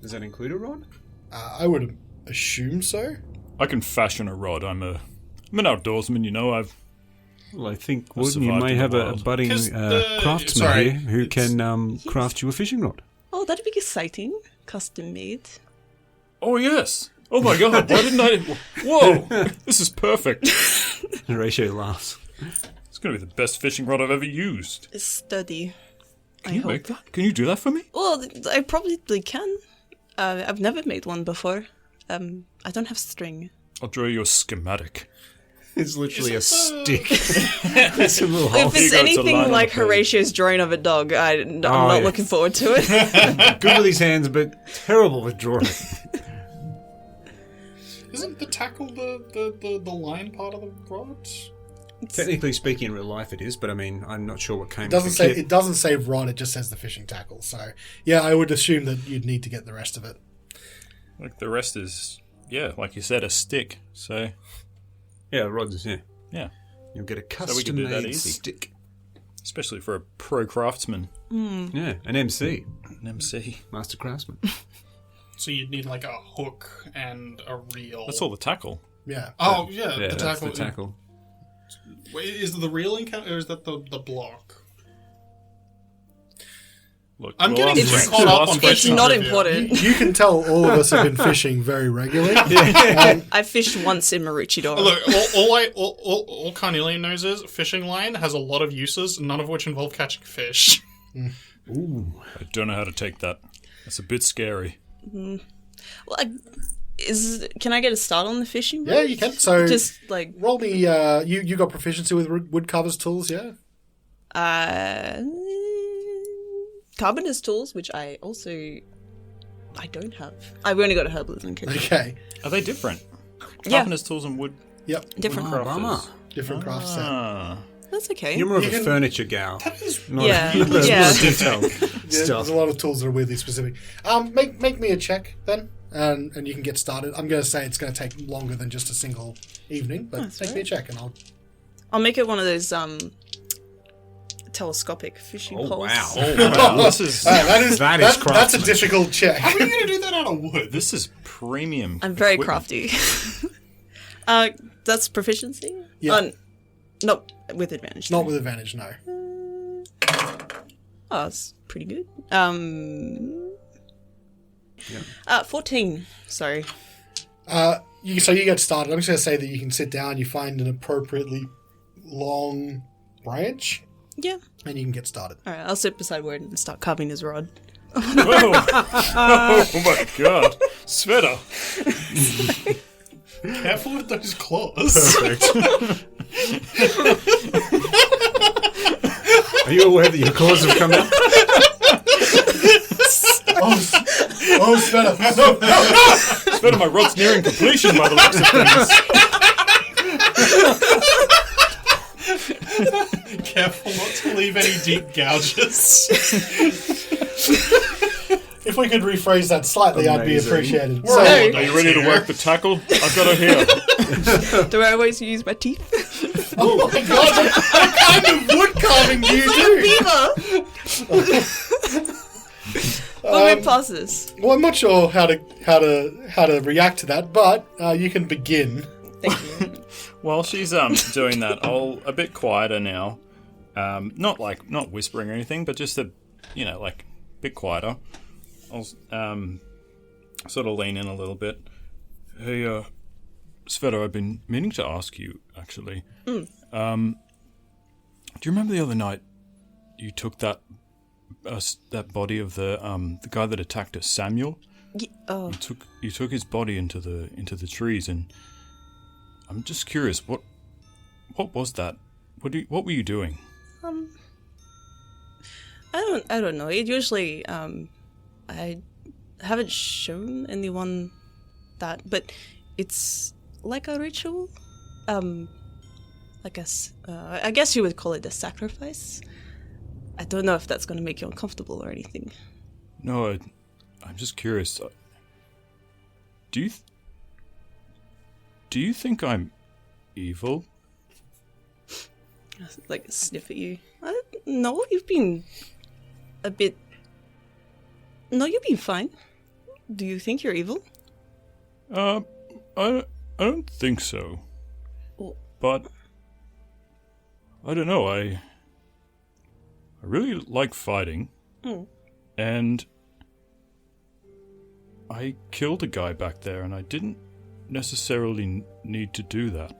Does that include a rod? I would assume so. I can fashion a rod. I'm an outdoorsman, you know. Well, I think, I've Wodun, you survived may in the have a wild. budding 'Cause the- craftsman sorry, here who can craft you a fishing rod. Oh, that'd be exciting. Custom made. Oh, yes. Oh, my God. Why didn't I... Whoa. This is perfect. Horatio laughs. It's going to be the best fishing rod I've ever used. It's sturdy. Can you make that? Can you do that for me? Well, I probably can. I've never made one before. I don't have string. I'll draw you a schematic. It's literally a Is it stick. It's a little hole. If it's go, it's a line anything on like the page. Horatio's drawing of a dog, I'm not yeah. looking forward to it. Good with his hands, but terrible with drawing. Isn't the tackle the line part of the rod? Technically speaking, in real life it is, but I mean, I'm not sure what came. It doesn't with say the kit. it doesn't say rod. It just says the fishing tackle. So yeah, I would assume that you'd need to get the rest of it. Like, the rest is, yeah, like you said, a stick. So, Yeah, rods. Yeah, yeah. you'll get a we can custom do that made easy. stick. Especially for a pro craftsman. Yeah, an MC, An MC. master craftsman. So you'd need like a hook and a reel. That's all the tackle. Yeah. Oh yeah, Yeah, the that's tackle. the tackle. Wait, is the reel in count, or is that the block? Look, I'm we'll getting ask- caught we'll up ask on Fred It's fishing not trivia. important. You can tell all of us have been fishing very regularly. I fished once in Maroochydore. Look, all Carnelian knows is fishing line has a lot of uses, none of which involve catching fish. I don't know how to take that. That's a bit scary. Well, can I get a start on the fishing? Yeah, you can. So Just like roll me. You got proficiency with woodcarver's tools, yeah? carpenter's tools, which I don't have. I've only got a herbalism kit. Okay. Are they different? Yeah. Carpenter's tools and wood Yep. Different. Oh, bummer. Different craft set. Ah. That's okay. You're more of You a can- furniture gal. Not Yeah, a, not yeah. a detail Yeah, stuff. there's a lot of tools that are weirdly specific. Make me a check then, and you can get started. I'm going to say it's going to take longer than just a single evening, but That's make me a check and I'll. I'll make it one of those telescopic fishing Oh, poles. wow. Oh, wow. This is That is That's a craftsmanship. difficult check. How are you going to do that out of wood? this is premium. I'm very equipment. crafty. That's proficiency? Yeah. Not with advantage. Not with advantage, no. Oh, that's pretty good. 14. Sorry. So you get started. I'm just going to say that you can sit down, you find an appropriately long branch, Yeah. and you can get started. All right, I'll sit beside Word and start carving his rod. Oh my god. Sveta. Careful with those claws. Are you aware that your claws have come out? Oh, Sveta. Sveta, my rod's nearing completion by the looks of things. Careful not to leave any deep gouges. If we could rephrase that slightly, I'd be Amazing. appreciated. We're all So, adults Are you ready to here. work the tackle? I've got it here. Do I always use my teeth? oh my god, what kind of wood carving do you do? Let me pause this. Well, I'm not sure how to react to that, but you can begin. Thank you. While she's doing that, I'll a bit quieter now. Not whispering or anything, but just a bit quieter. I'll sort of lean in a little bit. Hey, Sveta, I've been meaning to ask you actually. Do you remember the other night you took that body of the guy that attacked us, Samuel? Oh, You took his body into the trees, and I'm just curious, what was that? What were you doing? I don't know. It usually, I haven't shown anyone that, but it's like a ritual. I guess you would call it a sacrifice. I don't know if that's going to make you uncomfortable or anything. No, I'm just curious. Do you think I'm evil? Like sniff at you. No, you've been a bit. No, you've been fine. Do you think you're evil? I don't think so. Oh. But I don't know. I really like fighting, and I killed a guy back there, and I didn't necessarily need to do that.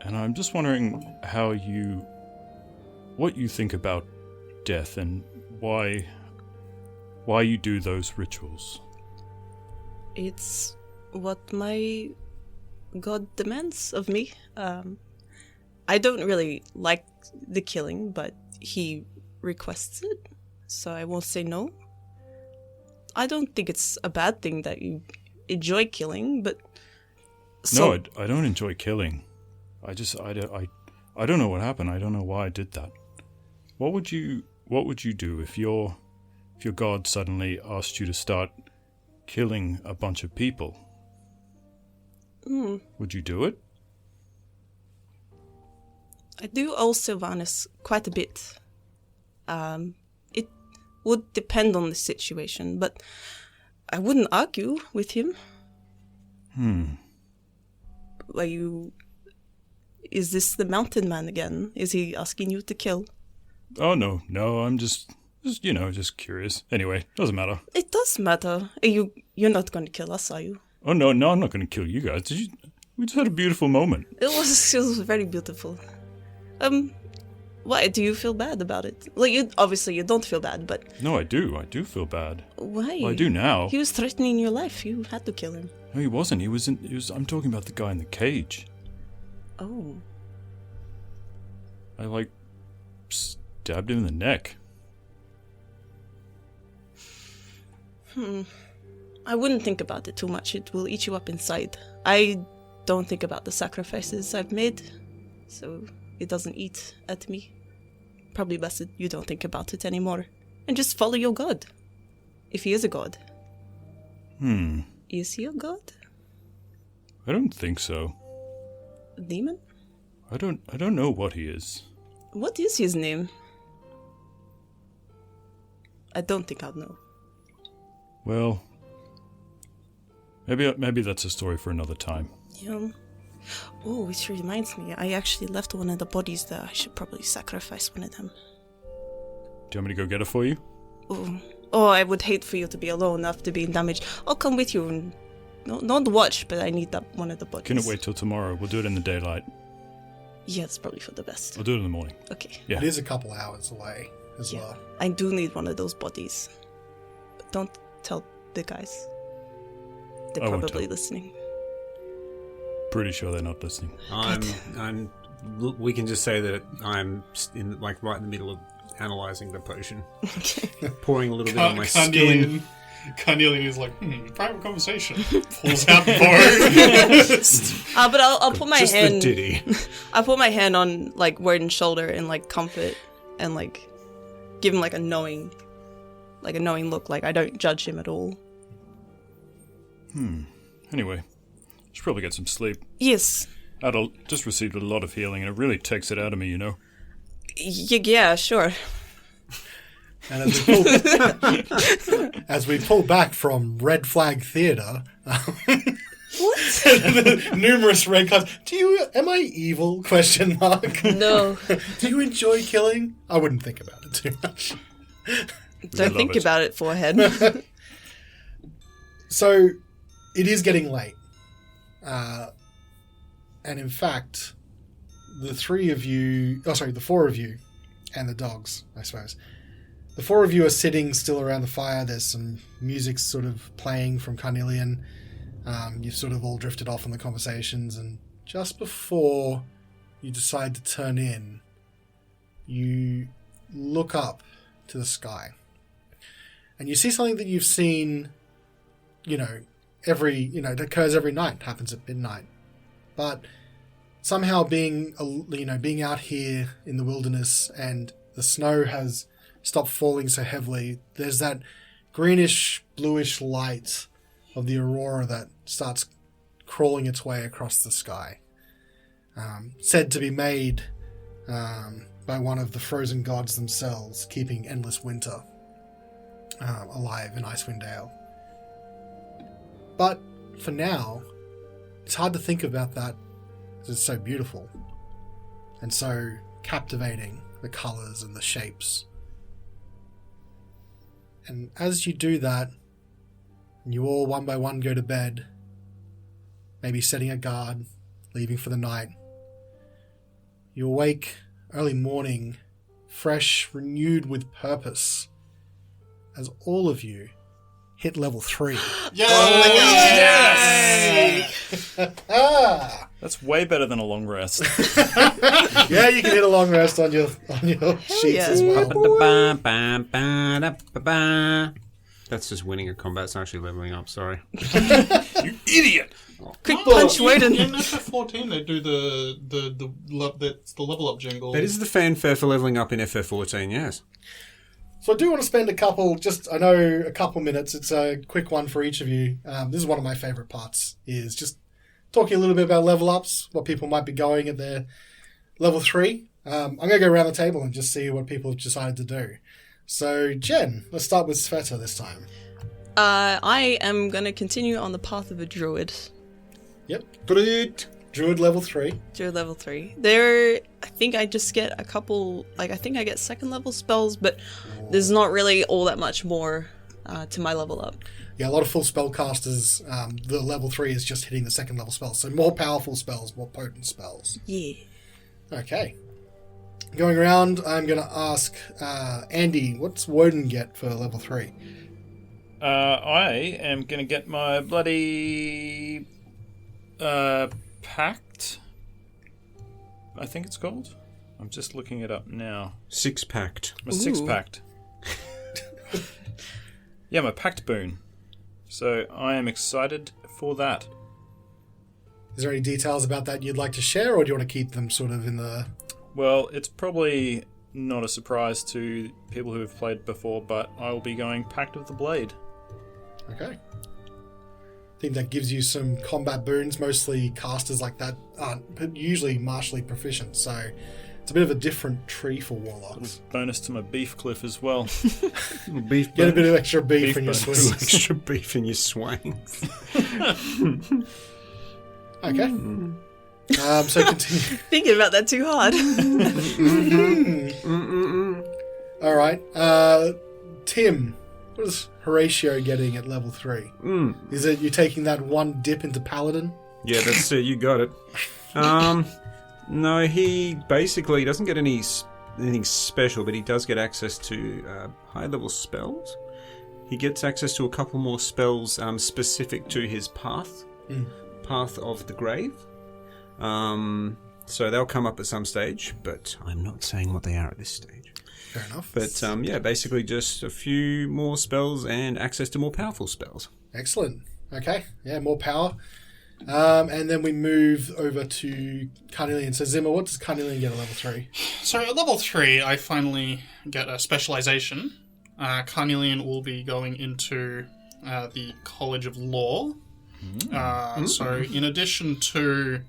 And I'm just wondering what you think about death and why you do those rituals. It's what my god demands of me. I don't really like the killing, but he requests it, so I won't say no. I don't think it's a bad thing that you enjoy killing, but... No, I don't enjoy killing. I don't know what happened. I don't know why I did that. What would you do if your god suddenly asked you to start killing a bunch of people? Would you do it? I do owe Sylvanus quite a bit. It would depend on the situation, but I wouldn't argue with him. Is this the mountain man again? Is he asking you to kill? Oh, no, I'm just curious. Anyway, doesn't matter. It does matter. You're not going to kill us, are you? Oh, no, I'm not going to kill you guys. We just had a beautiful moment. It was very beautiful. Why, do you feel bad about it? Obviously you don't feel bad, but... No, I do feel bad. Why? Well, I do now. He was threatening your life. You had to kill him. No, he wasn't. I'm talking about the guy in the cage. Oh. I, stabbed him in the neck. I wouldn't think about it too much. It will eat you up inside. I don't think about the sacrifices I've made, so it doesn't eat at me. Probably best that you don't think about it anymore. And just follow your god. If he is a god. Is he a god? I don't think so. A demon? I don't know what he is. What is his name? I don't think I'll know. Well, maybe that's a story for another time. Yeah. Oh, which reminds me, I actually left one of the bodies there. I should probably sacrifice one of them. Do you want me to go get it for you? Oh, I would hate for you to be alone after being damaged. I'll come with you and not watch, but I need that one of the bodies. Couldn't wait till tomorrow. We'll do it in the daylight. Yeah, it's probably for the best. I'll do it in the morning. Okay. Yeah. It is a couple hours away as well. I do need one of those bodies. But don't tell the guys. They're I won't probably tell. listening. Pretty sure they're not listening. We can just say that I'm right in the middle of analysing the potion. Pouring a little bit on my skin. Carnelian is like, private conversation. Pulls out bow. But I'll put my Just hand. the ditty. I'll put my hand on Wodun's shoulder and comfort and give him a knowing look. I don't judge him at all. Anyway, should probably get some sleep. Yes. I just received a lot of healing, and it really takes it out of me, you know. Yeah, sure. And as we pull back from Red Flag Theatre, What? numerous red cards. Am I evil? Question mark. No. Do you enjoy killing? I wouldn't think about it too much. Don't think about it, forehead. So, it is getting late. And in fact, the four of you, and the dogs, I suppose. The four of you are sitting still around the fire. There's some music sort of playing from Carnelian. You've sort of all drifted off in the conversations, and just before you decide to turn in, you look up to the sky. And you see something that you've seen, it occurs every night, happens at midnight. But somehow being out here in the wilderness and the snow has stopped falling so heavily, there's that greenish, bluish light of the aurora that starts crawling its way across the sky. Said to be made by one of the frozen gods themselves, keeping endless winter alive in Icewind Dale. But for now, it's hard to think about that because it's so beautiful. and so captivating, the colours and the shapes. And as you do that, you all one by one go to bed, maybe setting a guard, leaving for the night. You awake early morning, fresh, renewed with purpose, as all of you hit level 3. Yes! That's way better than a long rest. Yeah, you can hit a long rest on your sheets yeah. as well. That's just winning a combat. It's not actually leveling up. Sorry. You idiot! Quick punch, Wodun. In FF14, they do the level up jingle. That is the fanfare for leveling up in FF14. Yes. So I do want to spend a couple minutes. It's a quick one for each of you. This is one of my favourite parts, is just talking a little bit about level ups, what people might be going at their level 3. I'm going to go around the table and just see what people have decided to do. So, Jen, let's start with Svieta this time. I am going to continue on the path of a druid. Yep. Druid. Druid level 3. Druid level 3. There, I think I just get a couple, I think I get second level spells, but there's not really all that much more to my level up. Yeah, a lot of full spellcasters, the level 3 is just hitting the second level spells. So more powerful spells, more potent spells. Yeah. Okay. Going around, I'm going to ask Andy, what's Wodun get for level 3? I am going to get my bloody pact. I think it's called. I'm just looking it up now. Six-packed. My six-packed. Yeah, my pact boon. So I am excited for that. Is there any details about that you'd like to share, or do you want to keep them sort of in the... Well, it's probably not a surprise to people who have played before, but I will be going Pact of the Blade. Okay. I think that gives you some combat boons. Mostly casters like that aren't usually martially proficient, so it's a bit of a different tree for warlocks. Bonus to my beef cliff as well. Beef. Get a bit of extra beef Beef in your bonus. swings. Extra beef in your swangs. Okay. So continue. Thinking about that too hard. All right. Tim, what is Horacio getting at level 3? Is it you taking that one dip into Paladin? Yeah, that's it. You got it. No, he basically doesn't get anything special, but he does get access to high-level spells. He gets access to a couple more spells specific to his path, Path of the Grave. So they'll come up at some stage, but I'm not saying what they are at this stage. Fair enough. But yeah, basically just a few more spells and access to more powerful spells. Excellent. Okay. Yeah, more power. And then we move over to Carnelian. So Zimma, what does Carnelian get at level 3? So at level 3, I finally get a specialization. Carnelian will be going into the College of Law. So in addition to...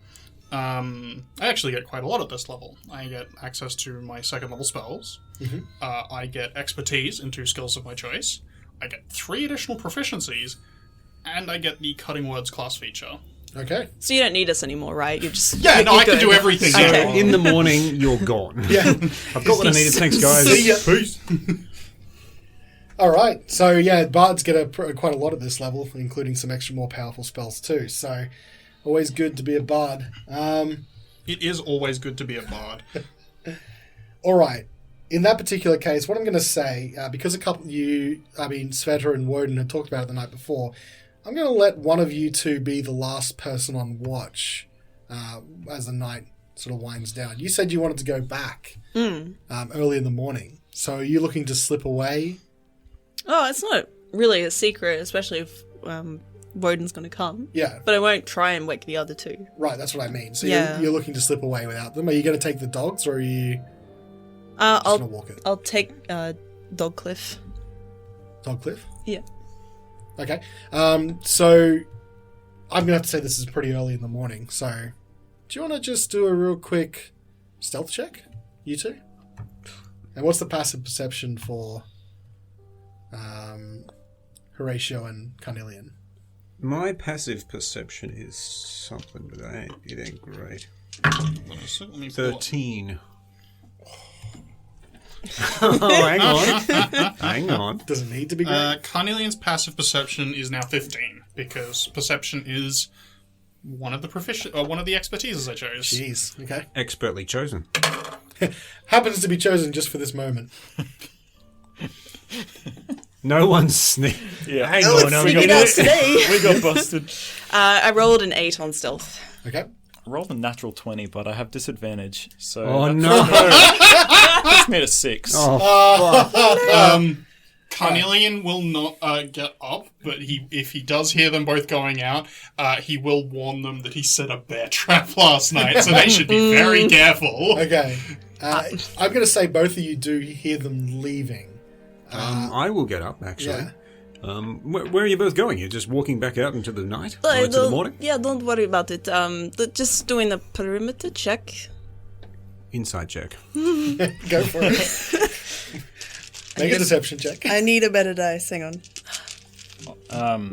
I actually get quite a lot at this level. I get access to my second level spells. I get expertise into skills of my choice. I get 3 additional proficiencies. And I get the Cutting Words class feature. Okay. So you don't need us anymore, right? You just Yeah, no, you're I can good. do everything now. Okay. In the morning, you're gone. Yeah. I've got what I needed. Thanks, guys. See ya. Peace. All right. So yeah, bards get quite a lot at this level, including some extra more powerful spells too. So always good to be a bard. It is always good to be a bard. All right. In that particular case, what I'm going to say, because Svieta and Wodun had talked about it the night before, I'm going to let one of you two be the last person on watch as the night sort of winds down. You said you wanted to go back early in the morning. So are you looking to slip away? Oh, it's not really a secret, especially if Wodun's going to come. Yeah. But I won't try and wake the other two. Right, that's what I mean. So Yeah. you're looking to slip away without them. Are you going to take the dogs, or are you just going to walk it? I'll take Dogcliff. Dogcliff? Yeah. Okay. So I'm going to have to say this is pretty early in the morning. So do you want to just do a real quick stealth check, you two? And what's the passive perception for Horacio and Carnelian? My passive perception is something, but it ain't great. Let me pull up. 13. Oh, hang on. Hang on. Doesn't need to be great. Carnelian's passive perception is now 15 because perception is one of the one of the expertises I chose. Jeez. Okay. Expertly chosen. Happens to be chosen just for this moment. No one's sneak. Yeah. Hang No on. one's I'm sneaking gonna- out today. We got busted. I rolled an 8 on stealth. Okay. I rolled a natural 20, but I have disadvantage. So Oh, that no. puts me at a 6. Oh, Carnelian will not get up, but if he does hear them both going out, he will warn them that he set a bear trap last night, so they should be very careful. Okay. I'm going to say both of you do hear them leaving. I will get up, actually. Yeah. Where are you both going? You're just walking back out into the night? Or into the Don't- morning? Yeah, don't worry about it. Just doing a perimeter check. Inside check. Go for it. Make a deception check. I need a better dice. Hang on.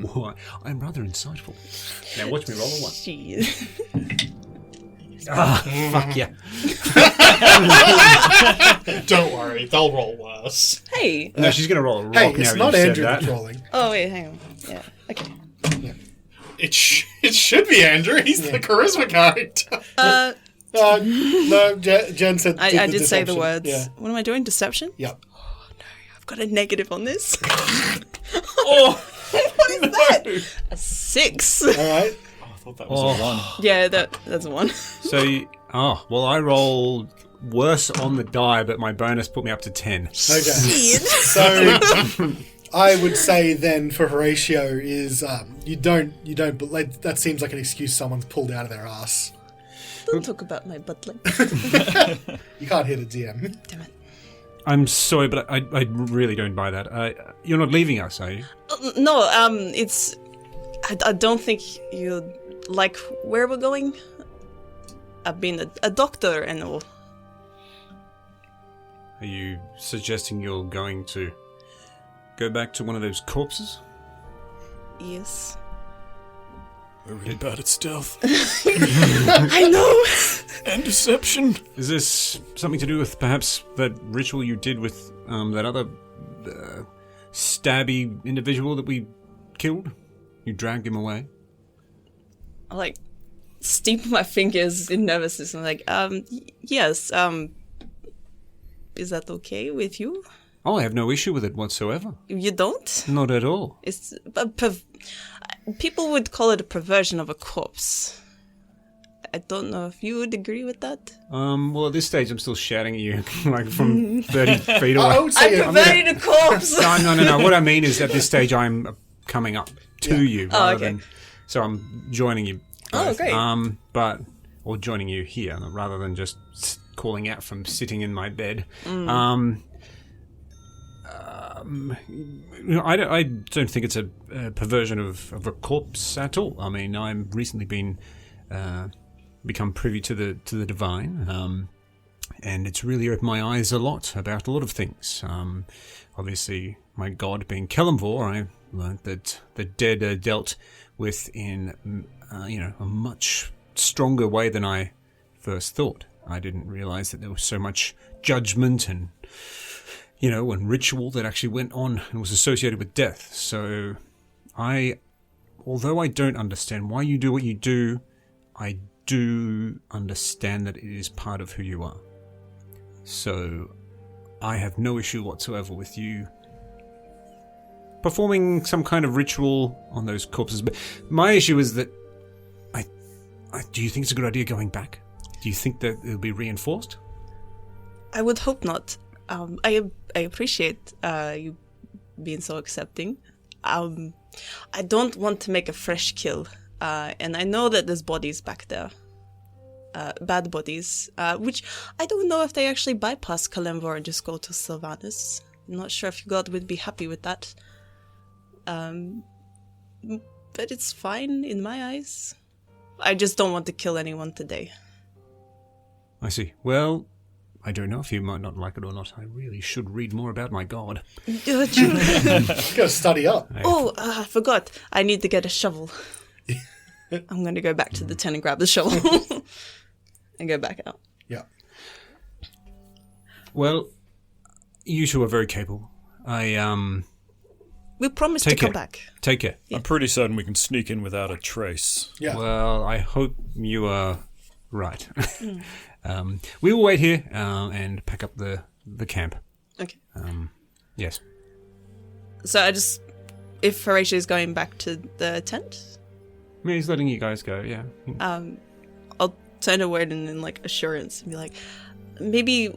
Why, I'm rather insightful. Now watch me roll a 1. Jeez. Fuck yeah. Don't worry, they'll roll worse. Hey. No, she's going to roll a rock Hey, now it's you not said Andrew that. that's rolling. Oh wait, hang on. Yeah. Okay. It should be Andrew. He's the charisma character. No, Jen said. I the did say the deception. words. Yeah. What am I doing? Deception? Yep. I've got a negative on this. Oh, What is that? A 6. All right. I thought that was a 1. Yeah, that's a 1. So, well, I rolled worse on the die, but my bonus put me up to 10. Okay. So I would say then for Horatio is you don't, but like, that seems like an excuse someone's pulled out of their ass. Don't talk about my butt like You can't hit a DM. Damn it. I'm sorry, but I really don't buy that. You're not leaving us, are you? No, it's. I don't think you like where we're going. I've been a doctor and all. Are you suggesting you're going to go back to one of those corpses? Yes. We're really bad at stealth. I know! And deception. Is this something to do with perhaps that ritual you did with that other stabby individual that we killed? You dragged him away? I like steep my fingers in nervousness and like, yes, is that okay with you? Oh, I have no issue with it whatsoever. You don't? Not at all. It's people would call it a perversion of a corpse. I don't know if you would agree with that. Well, at this stage, I'm still shouting at you, like from 30 feet I away. would say I'm perverting a corpse! No. What I mean is, at this stage, I'm coming up to you rather okay. than. So I'm joining you. Oh, Both. great. Or joining you here rather than just calling out from sitting in my bed. I don't think it's a perversion of a corpse at all. I mean, I've recently been become privy to the divine, and it's really opened my eyes a lot about a lot of things. Obviously, my god being Kellamvor, I learned that the dead are dealt with in a much stronger way than I first thought. I didn't realize that there was so much judgment and ritual that actually went on and was associated with death. So although I don't understand why you do what you do, I do understand that it is part of who you are. So I have no issue whatsoever with you performing some kind of ritual on those corpses. But my issue is that do you think it's a good idea going back? Do you think that it'll be reinforced? I would hope not. I appreciate you being so accepting. I don't want to make a fresh kill, and I know that there's bodies back there, bad bodies, which I don't know if they actually bypass Callanvor and just go to Sylvanus. I'm not sure if God would be happy with that, but it's fine in my eyes. I just don't want to kill anyone today. I see. Well, I don't know if you might not like it or not. I really should read more about my god. You gotta study up. Oh, I forgot. I need to get a shovel. I'm going to go back to the tent and grab the shovel. and go back out. Yeah. Well, you two are very capable. We promise to Take come it. back. Take it. I'm pretty certain we can sneak in without a trace. Yeah. Well, I hope you are right. We will wait here and pack up the camp. Okay. Yes. So if Horatio is going back to the tent, I mean, he's letting you guys go, yeah. I'll turn to Wodun in like assurance and be like, maybe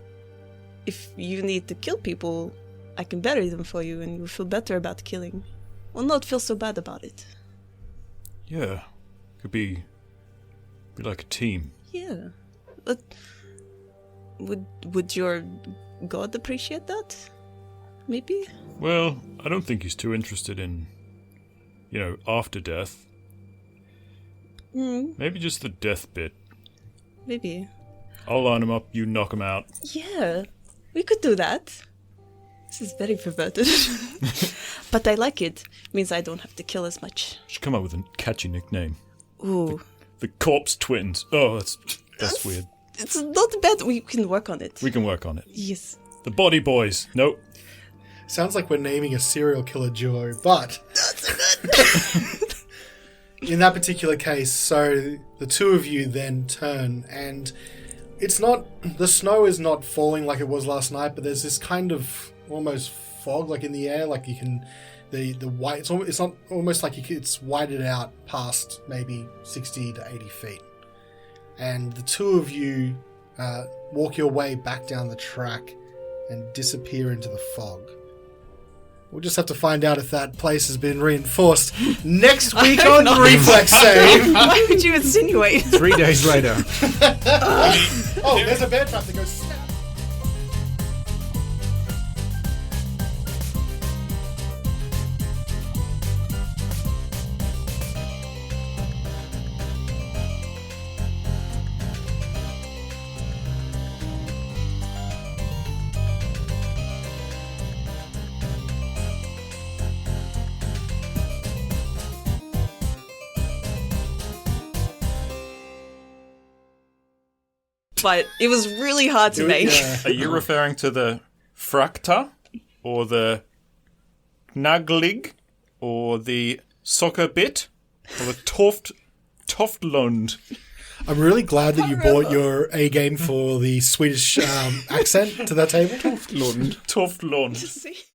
if you need to kill people, I can bury them for you and you'll feel better about killing. Well, not feel so bad about it. Yeah. Could be like a team. Yeah. But would your god appreciate that? Maybe? Well, I don't think he's too interested in, after death. Maybe just the death bit. Maybe. I'll line him up, you knock him out. Yeah, we could do that. This is very perverted. But I like it. Means I don't have to kill as much. Should come up with a catchy nickname. Ooh. The Corpse Twins. Oh, that's weird. It's not bad. We can work on it. We can work on it. Yes. The Body Boys. Nope. Sounds like we're naming a serial killer duo, but in that particular case, so the two of you then turn, and the snow is not falling like it was last night, but there's this kind of almost fog like in the air, like you can the white. It's not almost like it's whited out past maybe 60 to 80 feet, and the two of you walk your way back down the track and disappear into the fog. We'll just have to find out if that place has been reinforced next week on Reflex Save. Why would you insinuate? 3 days later. Oh, there's a bear trap that goes snap. But it was really hard to make. Yeah. Are you referring to the Fracta, or the Knaglig, or the Soccer Bit, or the Toftlund? I'm really glad that you brought your A game for the Swedish accent to that table. Toftlund. See?